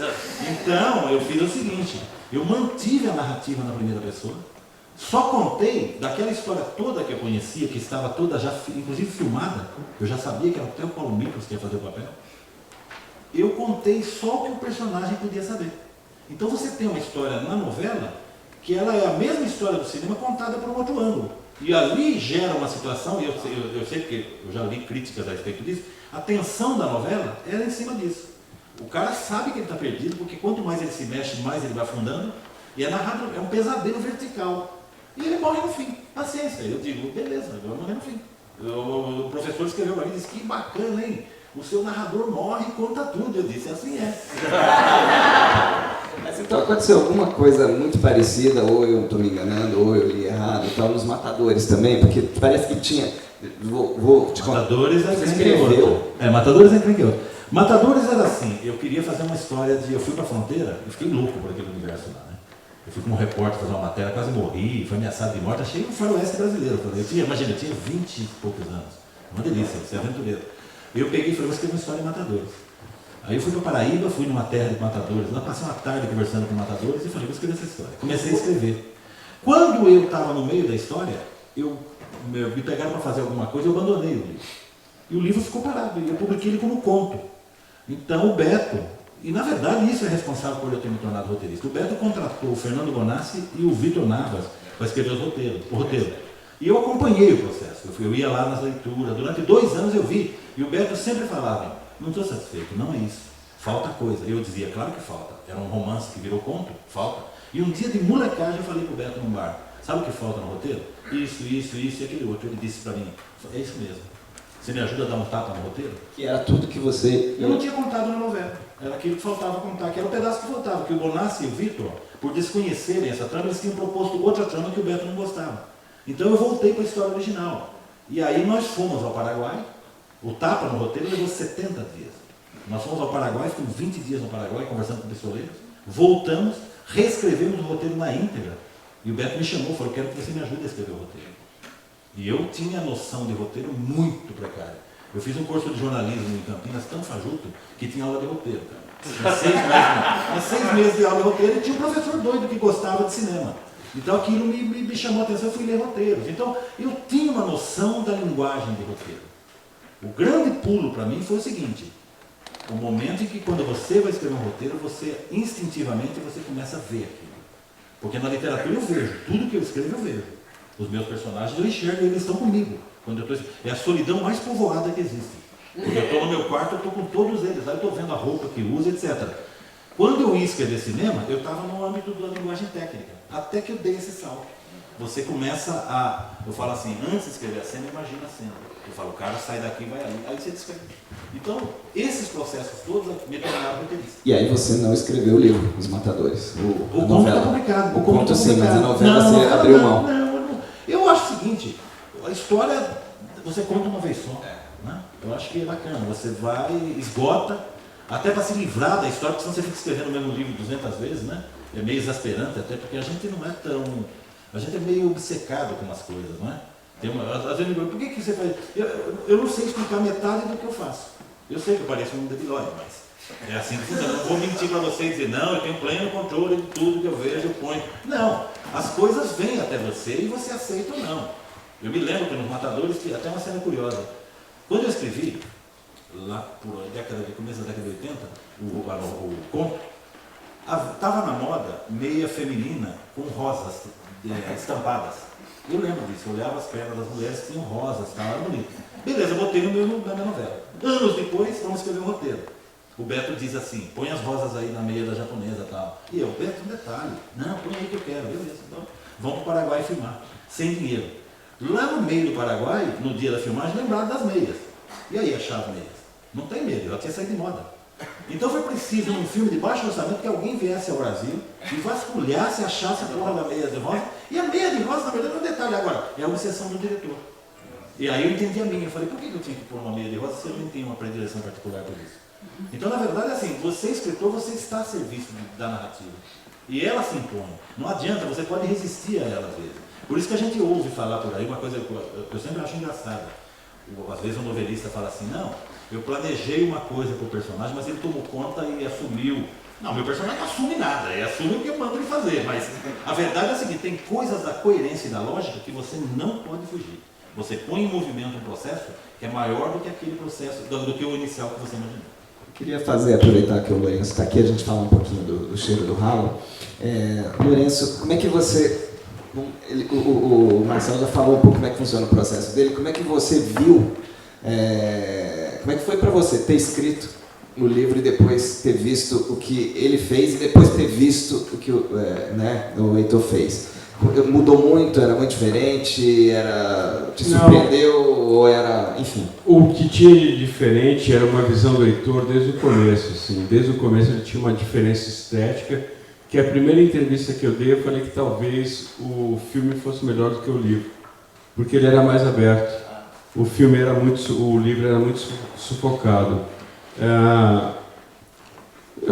Então, eu fiz o seguinte, eu mantive a narrativa na primeira pessoa, só contei daquela história toda que eu conhecia, que estava toda já, inclusive filmada, eu já sabia que era até o Paulo Miklos que ia fazer o papel. Eu contei só o que o personagem podia saber. Então você tem uma história na novela que ela é a mesma história do cinema contada por um outro ângulo. E ali gera uma situação, e eu sei porque eu já li críticas a respeito disso, a tensão da novela era em cima disso. O cara sabe que ele está perdido, porque quanto mais ele se mexe, mais ele vai afundando, e é narrado, é um pesadelo vertical. E ele morre no fim. Paciência. Eu digo, beleza, ele vai morrer no fim. O professor escreveu para mim e disse, que bacana, hein? O seu narrador morre e conta tudo. Eu disse, assim é. Mas então aconteceu alguma coisa muito parecida, ou eu estou me enganando, ou eu li errado, tal, nos Matadores também, porque parece que tinha... Vou te contar. Matadores é Você escreveu. Matadores é incrível. Matadores era assim, eu queria fazer uma história de... Eu fui para a fronteira e fiquei louco por aquele universo lá, né? Eu fui como repórter fazer uma matéria, quase morri, fui ameaçado de morte, achei um faroeste brasileiro. Imagina, eu tinha 20 e poucos anos. Uma delícia, você é aventureiro. Eu peguei e falei, vou escrever uma história de Matadores. Aí eu fui para Paraíba, fui numa terra de matadores, lá passei uma tarde conversando com matadores e falei, vou escrever essa história. Comecei a escrever. Quando eu estava no meio da história, me pegaram para fazer alguma coisa e eu abandonei o livro. E o livro ficou parado, e eu publiquei ele como conto. Então o Beto, e na verdade isso é responsável por eu ter me tornado roteirista, o Beto contratou o Fernando Bonassi e o Vitor Navas para escrever o roteiro. E eu acompanhei o processo, eu ia lá nas leituras, durante 2 anos eu vi, e o Beto sempre falava, não estou satisfeito, não é isso, falta coisa. Eu dizia, claro que falta, era um romance que virou conto, falta. E um dia de molecagem eu falei para o Beto num bar, sabe o que falta no roteiro? Isso e aquele outro. Ele disse para mim, é isso mesmo, você me ajuda a dar um tapa no roteiro? Que era tudo que você... Eu não tinha contado na novela, era aquilo que faltava contar, que era o pedaço que faltava, que o Bonassi e o Vitor, por desconhecerem essa trama, eles tinham proposto outra trama que o Beto não gostava. Então eu voltei para a história original. E aí nós fomos ao Paraguai. O tapa no roteiro levou 70 dias. Nós fomos ao Paraguai, ficamos 20 dias no Paraguai, conversando com pistoleiros. Voltamos, reescrevemos o roteiro na íntegra. E o Beto me chamou e falou, quero que você me ajude a escrever o roteiro. E eu tinha noção de roteiro muito precária. Eu fiz um curso de jornalismo em Campinas tão fajuto que tinha aula de roteiro, cara. Tinha 6 meses de aula de roteiro e tinha um professor doido que gostava de cinema. Então aquilo me chamou a atenção, eu fui ler roteiros. Então eu tinha uma noção da linguagem de roteiro. O grande pulo para mim foi o seguinte, o momento em que quando você vai escrever um roteiro, você instintivamente você começa a ver aquilo. Porque na literatura eu vejo, tudo que eu escrevo eu vejo. Os meus personagens eu enxergo e eles estão comigo. Quando eu é a solidão mais povoada que existe. Porque eu estou no meu quarto, eu estou com todos eles, aí eu estou vendo a roupa que usa, etc. Quando eu ia escrever cinema, eu estava no âmbito da linguagem técnica. Até que eu dei esse salto. Você começa a... Eu falo assim, antes de escrever a cena, imagina a cena. Eu falo, o cara sai daqui e vai ali. Aí você descreve. Então, esses processos todos me tornaram roteirista. E aí você não escreveu o livro, Os Matadores, O conto está publicado. O conto sim, mas a novela você abriu mão. Não. Eu acho o seguinte, a história você conta uma vez só. Né? Eu acho que é bacana. Você vai, esgota, até para se livrar da história, porque senão você fica escrevendo o mesmo livro 200 vezes, né? É meio exasperante, até porque a gente não é tão... A gente é meio obcecado com umas coisas, não é? Às vezes me perguntam, por que você faz? Eu não sei explicar metade do que eu faço. Eu sei que eu pareço um debilóide, mas é assim que funciona. Eu não vou mentir para você e dizer, não, eu tenho pleno controle de tudo que eu vejo, eu ponho. Não, as coisas vêm até você e você aceita ou não. Eu me lembro que nos Matadores, até uma cena curiosa. Quando eu escrevi, lá por começo da década de 80, o conto, estava na moda meia feminina com rosas estampadas. Eu lembro disso, eu olhava as pernas das mulheres que tinham rosas, estava bonito. Beleza, eu botei na minha novela. Anos depois, vamos escrever um roteiro. O Beto diz assim, põe as rosas aí na meia da japonesa e tal. E eu, Beto, um detalhe. Não, põe aí que eu quero, beleza. Então, vamos para o Paraguai filmar, sem dinheiro. Lá no meio do Paraguai, no dia da filmagem, lembraram das meias. E aí achar as meias? Não tem medo, ela tinha saído de moda. Então foi preciso, num filme de baixo orçamento, que alguém viesse ao Brasil e vasculhasse, achasse a porra da meia de rosa. E a meia de rosa, na verdade, é um detalhe agora, é a obsessão do diretor. E aí eu entendi a minha, eu falei, por que eu tinha que pôr uma meia de rosa se eu não tenho uma predileção particular por isso? Então, na verdade, assim, você escritor, você está a serviço da narrativa. E ela se impõe. Não adianta, você pode resistir a ela às vezes. Por isso que a gente ouve falar por aí, uma coisa que eu sempre acho engraçada. Às vezes um novelista fala assim, não, eu planejei uma coisa para o personagem, mas ele tomou conta e assumiu. Não, meu personagem não assume nada, ele assume o que eu mando ele fazer. Mas a verdade é a seguinte, tem coisas da coerência e da lógica que você não pode fugir. Você põe em movimento um processo que é maior do que aquele processo, do que o inicial que você imaginou. Queria aproveitar que o Lourenço está aqui, a gente fala um pouquinho do cheiro do ralo. Lourenço, como é que você... o Marcelo já falou um pouco como é que funciona o processo dele. Como é que você viu... como é que foi para você ter escrito o livro e depois ter visto o que ele fez e depois ter visto o que o Heitor fez? Mudou muito? Era muito diferente? Te surpreendeu? Ou era... enfim? O que tinha de diferente era uma visão do Heitor desde o começo. Assim. Desde o começo ele tinha uma diferença estética, que a primeira entrevista que eu dei, eu falei que talvez o filme fosse melhor do que o livro, porque ele era mais aberto. O livro era muito sufocado.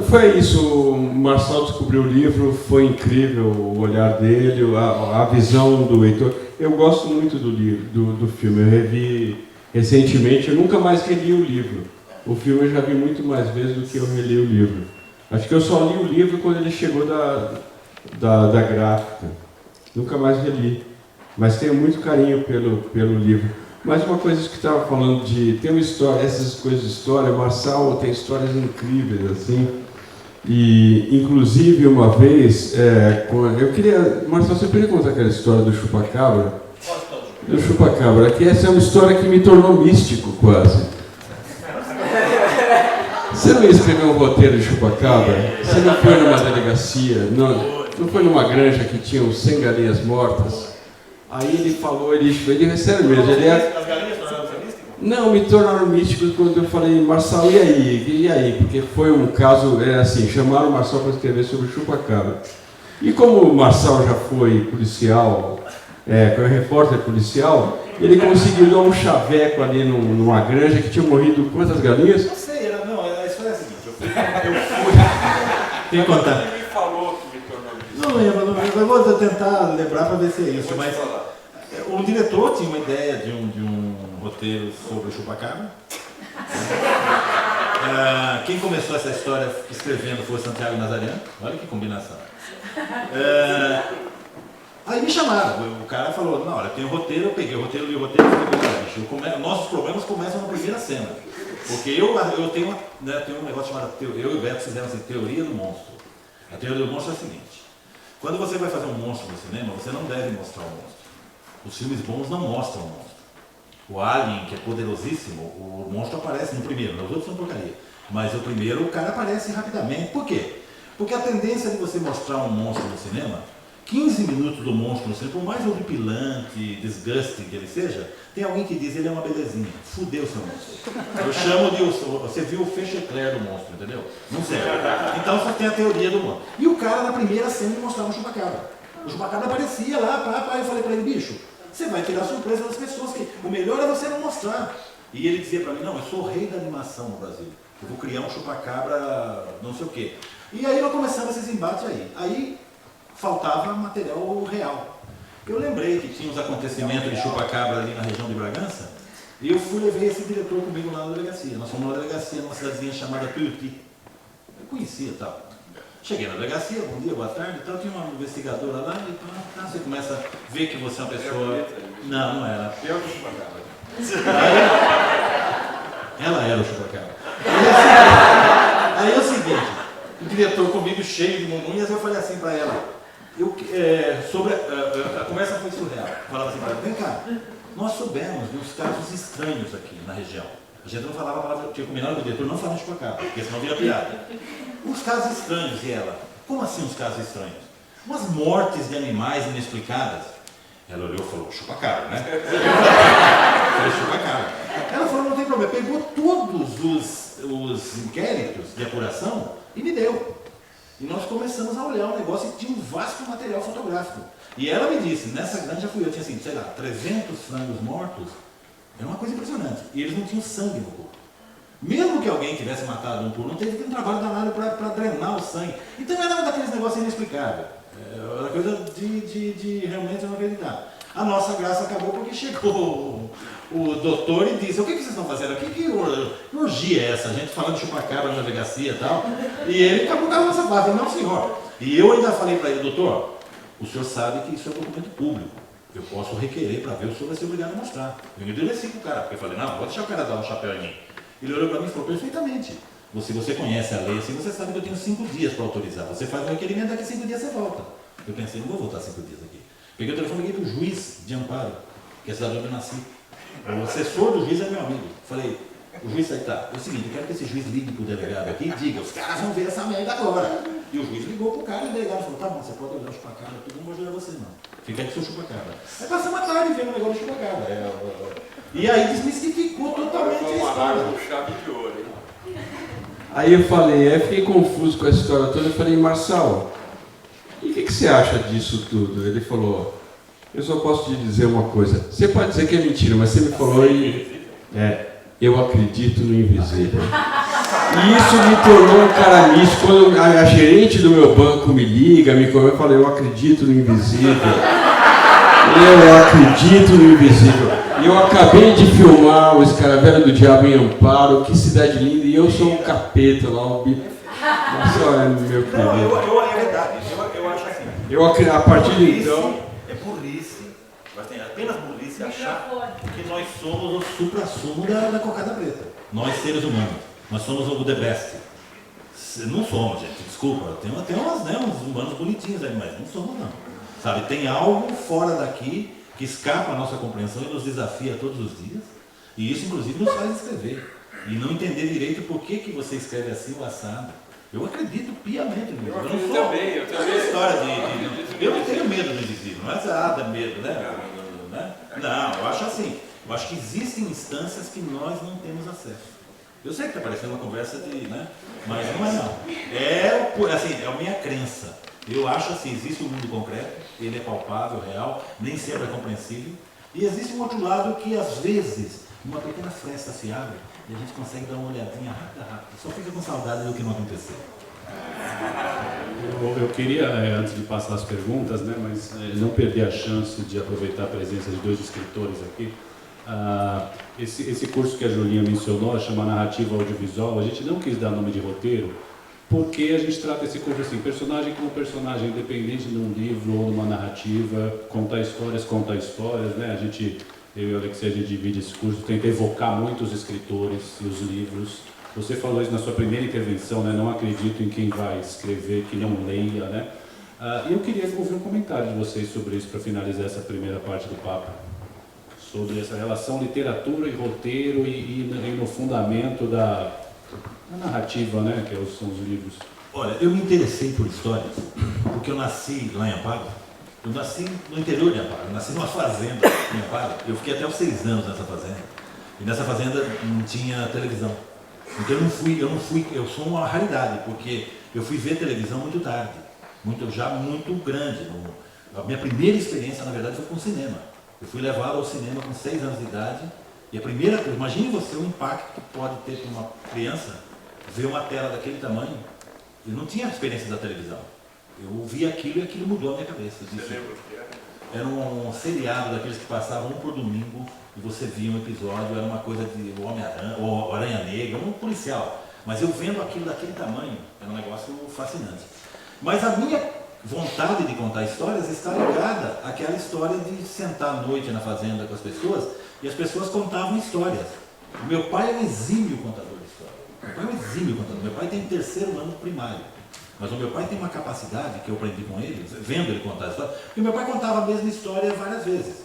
Foi isso, o Marcelo descobriu o livro, foi incrível o olhar dele, a visão do Heitor. Eu gosto muito do livro, do filme, eu revi recentemente, eu nunca mais reli o livro. O filme eu já vi muito mais vezes do que eu reli o livro. Acho que eu só li o livro quando ele chegou da gráfica. Nunca mais reli, mas tenho muito carinho pelo livro. Mas uma coisa que estava falando tem uma história, essas coisas de história, o Marçal tem histórias incríveis, assim. E, inclusive, uma vez, Marçal, você poderia contar aquela história do chupacabra? Do chupacabra, que essa é uma história que me tornou místico, quase. Você não ia escrever um roteiro de chupacabra? Você não foi numa delegacia, não foi numa granja que tinha 100 galinhas mortas? Aí ele falou, ele é sério mesmo, As galinhas tornaram você místico? Não, me tornaram místico quando eu falei, Marçal, e aí? Porque foi um caso, chamaram o Marçal para escrever sobre o chupacabra. E como o Marçal já foi policial, foi repórter policial, ele conseguiu dar um chaveco ali numa granja que tinha morrido quantas galinhas? Não sei, a história é a seguinte, eu fui... Tem que contar. Ele falou que me tornou místico. Não lembro, eu vou tentar lembrar para ver se é isso, mas o diretor tinha uma ideia de um roteiro sobre o chupacabra. Quem começou essa história escrevendo foi o Santiago Nazariano, olha que combinação. Aí me chamaram, o cara falou, não, olha, tem um roteiro, eu peguei o roteiro, li o roteiro e falei, nossos problemas começam na primeira cena. Porque eu tenho um negócio chamado, eu e o Beto fizemos assim, teoria do monstro. A teoria do monstro é a seguinte, quando você vai fazer um monstro no cinema, você não deve mostrar o monstro. Os filmes bons não mostram o monstro. O Alien, que é poderosíssimo, o monstro aparece no primeiro, nos outros são porcaria. Mas o primeiro, o cara aparece rapidamente. Por quê? Porque a tendência de você mostrar um monstro no cinema, 15 minutos do monstro no cinema, por mais horripilante, desgusting que ele seja, tem alguém que diz ele é uma belezinha. Fudeu seu monstro. Eu chamo de... Você viu o Fechecler do monstro, entendeu? Não serve. Então você tem a teoria do monstro. E o cara, na primeira cena, mostrava o chupacabra. O chupacabra aparecia lá, eu falei pra ele, bicho, você vai tirar surpresa das pessoas, que o melhor é você não mostrar. E ele dizia pra mim, não, eu sou o rei da animação no Brasil. Eu vou criar um chupacabra, não sei o quê. E aí nós começamos esses embates aí. Aí faltava material real. Eu lembrei que tinha uns acontecimentos de chupacabra ali na região de Bragança, e eu levei esse diretor comigo lá na delegacia. Nós fomos na delegacia, numa cidadezinha chamada Tuiuti. Eu conhecia e tal. Cheguei na delegacia, bom dia, boa tarde, então tinha uma investigadora lá, e você começa a ver que você é uma pessoa... Não era. Eu do chupacabra. Ela era o chupacabra. Aí é o seguinte, o diretor comigo cheio de mununhas, eu falei assim para ela, a conversa foi surreal. Eu falava assim para ela, vem cá, nós soubemos de uns casos estranhos aqui na região. A gente não falava a palavra, tinha combinado com o diretor não falar de chupacabra, porque senão vira piada. Uns casos estranhos, e ela, como assim uns casos estranhos? Umas mortes de animais inexplicadas. Ela olhou e falou, chupacabra, né? Eu falei, chupacabra. Ela falou, não tem problema, pegou todos os inquéritos de apuração e me deu. E nós começamos a olhar o negócio e tinha um vasto material fotográfico. E ela me disse, nessa granja fui eu, tinha assim, sei lá, 300 frangos mortos, era uma coisa impressionante. E eles não tinham sangue no corpo. Mesmo que alguém tivesse matado um por um, teve que ter um trabalho danado para drenar o sangue. Então não era daqueles negócios inexplicáveis. Era coisa de realmente não acreditar. A nossa graça acabou porque chegou o doutor e disse, o que vocês estão fazendo aqui? Que orgia é essa? A gente falando de chupacabra na delegacia e tal. E ele acabou com a nossa parte. Não, senhor. E eu ainda falei para ele, doutor, o senhor sabe que isso é um documento público. Eu posso requerer para ver, o senhor vai ser obrigado a mostrar. Eu me endureci com o cara, porque eu falei, não, vou deixar o cara dar um chapéu em mim. Ele olhou para mim e falou, perfeitamente. Se você conhece a lei, assim, você sabe que eu tenho 5 dias para autorizar. Você faz um requerimento, daqui a 5 dias você volta. Eu pensei, não vou voltar 5 dias aqui. Peguei o telefone e liguei para o juiz de amparo, que é a cidade onde eu nasci. O assessor do juiz é meu amigo. Falei, o juiz aí tá, é o seguinte, eu quero que esse juiz ligue para o delegado aqui e diga, os caras vão ver essa merda agora. E o juiz ligou para o cara e o delegado falou, tá bom, você pode olhar o chupa-cabra, tudo, não vou ajudar você não. Fica aí com o seu chupa-cabra. Aí passou uma tarde vendo o negócio do chupa-cabra. E aí desmistificou totalmente a história. Chave de ouro, hein? Aí eu falei, aí fiquei confuso com essa história toda, eu falei, Marçal, e o que você acha disso tudo? Ele falou, eu só posso te dizer uma coisa, você pode dizer que é mentira, mas você me falou e... eu acredito no invisível. E isso me tornou um cara místico. Quando a gerente do meu banco me liga, eu falo, eu acredito no invisível. Eu acredito no invisível. E eu acabei de filmar o Escaravelho do Diabo em Amparo, que cidade linda, e eu sou um capeta lá, o bicho. Nossa, olha, meu querido. Não, é verdade. Eu acho assim. A partir de então... É burrice, mas tem apenas burrice achar Que nós somos o supra-sumo da cocada preta. Nós, seres humanos. Nós somos o the best. Não somos, gente. Desculpa. Tem uns humanos bonitinhos aí, mas não somos, não. Sabe, tem algo fora daqui que escapa à nossa compreensão e nos desafia todos os dias. E isso, inclusive, nos faz escrever. E não entender direito por que você escreve assim o assado. Eu acredito piamente nisso. Eu acredito também. Eu também. História eu não tenho medo do invisível. Não é nada medo, né? Não, eu acho assim. Eu acho que existem instâncias que nós não temos acesso. Eu sei que está parecendo uma conversa de, né? Mas não é não. É a minha crença. Eu acho assim, existe um mundo concreto, ele é palpável, real, nem sempre é compreensível. E existe um outro lado que às vezes uma pequena fresta se abre e a gente consegue dar uma olhadinha rápida. Só fica com saudade do que não aconteceu. Eu queria, antes de passar as perguntas, né, mas não perder a chance de aproveitar a presença de 2 escritores aqui. Esse curso que a Julinha mencionou, chama Narrativa Audiovisual, a gente não quis dar nome de roteiro, porque a gente trata esse curso assim, personagem como personagem, independente de um livro ou uma narrativa, contar histórias, né? Eu e o Alexei, a gente divide esse curso, tenta evocar muito os escritores e os livros. Você falou isso na sua primeira intervenção, né? Não acredito em quem vai escrever, que não leia, né? E eu queria ouvir um comentário de vocês sobre isso para finalizar essa primeira parte do papo. Sobre essa relação literatura e roteiro e no fundamento da narrativa, né? Que são os livros. Olha, eu me interessei por histórias porque eu nasci lá em Amparo. Eu nasci no interior de Amparo, eu nasci numa fazenda em Amparo. Eu fiquei até os 6 anos nessa fazenda. E nessa fazenda não tinha televisão. Então eu sou uma raridade, porque eu fui ver televisão muito tarde, já muito grande. A minha primeira experiência, na verdade, foi com cinema. Eu fui levado ao cinema com 6 anos de idade, e imagine você o impacto que pode ter para uma criança ver uma tela daquele tamanho. Eu não tinha a experiência da televisão. Eu vi aquilo e aquilo mudou a minha cabeça. Você lembra o que era? Era um seriado daqueles que passavam um por domingo e você via um episódio, era uma coisa de Homem-Aranha, ou Aranha Negra, um policial. Mas eu vendo aquilo daquele tamanho, era um negócio fascinante. Mas a minha vontade de contar histórias está ligada àquela história de sentar à noite na fazenda com as pessoas e as pessoas contavam histórias. O meu pai é um exímio contador de história. Meu pai é um exímio contador. Meu pai tem 3º ano primário. Mas o meu pai tem uma capacidade que eu aprendi com ele, vendo ele contar a história, porque o meu pai contava a mesma história várias vezes.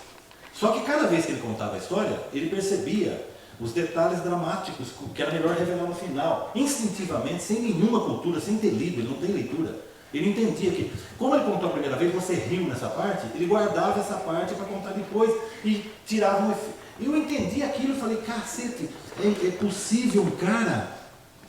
Só que cada vez que ele contava a história, ele percebia os detalhes dramáticos que era melhor revelar no final. Instintivamente, sem nenhuma cultura, sem ter lido, ele não tem leitura. Ele entendia que, como ele contou a primeira vez, você riu nessa parte, ele guardava essa parte para contar depois e tirava um efeito. Eu entendi aquilo e falei, cacete, é possível um cara,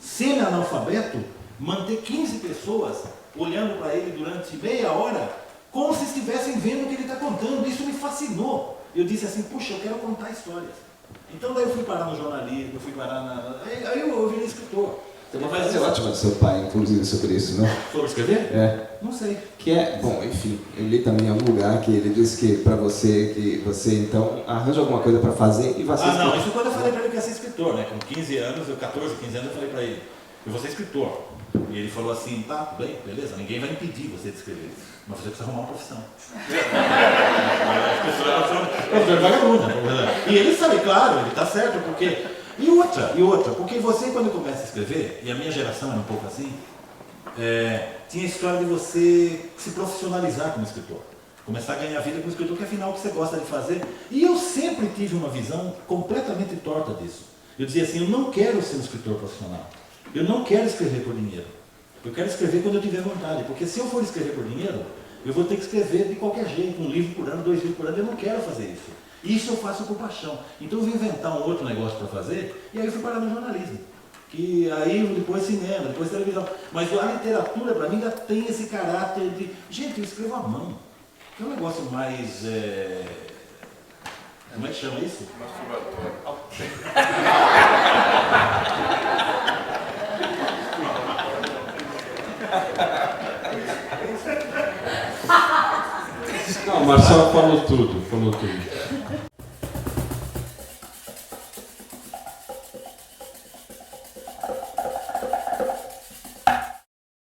semi-analfabeto, manter 15 pessoas olhando para ele durante meia hora, como se estivessem vendo o que ele está contando. Isso me fascinou. Eu disse assim, puxa, eu quero contar histórias. Então daí eu fui parar no jornalismo, eu fui parar aí eu virei escritor. Tem uma frase ótima do seu pai, inclusive, sobre isso, não? Sobre escrever? É. Não sei. Que é, bom, enfim, eu li também em algum lugar que ele disse que para você, então arranja alguma coisa para fazer e vai ser não, isso quando eu falei para ele que ia ser escritor, né? Com 15 anos, 14, 15 anos, eu falei para ele, eu vou ser escritor. E ele falou assim, tá, bem, beleza, ninguém vai impedir você de escrever, mas você precisa arrumar uma profissão. Professor vagabundo. E ele sabe, claro, ele está certo, porque E outra, porque você quando começa a escrever, e a minha geração era um pouco assim, tinha a história de você se profissionalizar como escritor. Começar a ganhar vida como escritor, que afinal é o que você gosta de fazer. E eu sempre tive uma visão completamente torta disso. Eu dizia assim, eu não quero ser um escritor profissional. Eu não quero escrever por dinheiro. Eu quero escrever quando eu tiver vontade. Porque se eu for escrever por dinheiro, eu vou ter que escrever de qualquer jeito, 1 livro por ano, 2 livros por ano. Eu não quero fazer isso. Isso eu faço por paixão. Então eu vim inventar um outro negócio para fazer, e aí eu fui parar no jornalismo. Que aí depois cinema, depois televisão. Mas a literatura, para mim, ainda tem esse caráter de... Gente, eu escrevo à mão. Que é um negócio mais... Como é que chama isso? Não, o Marcelo falou tudo.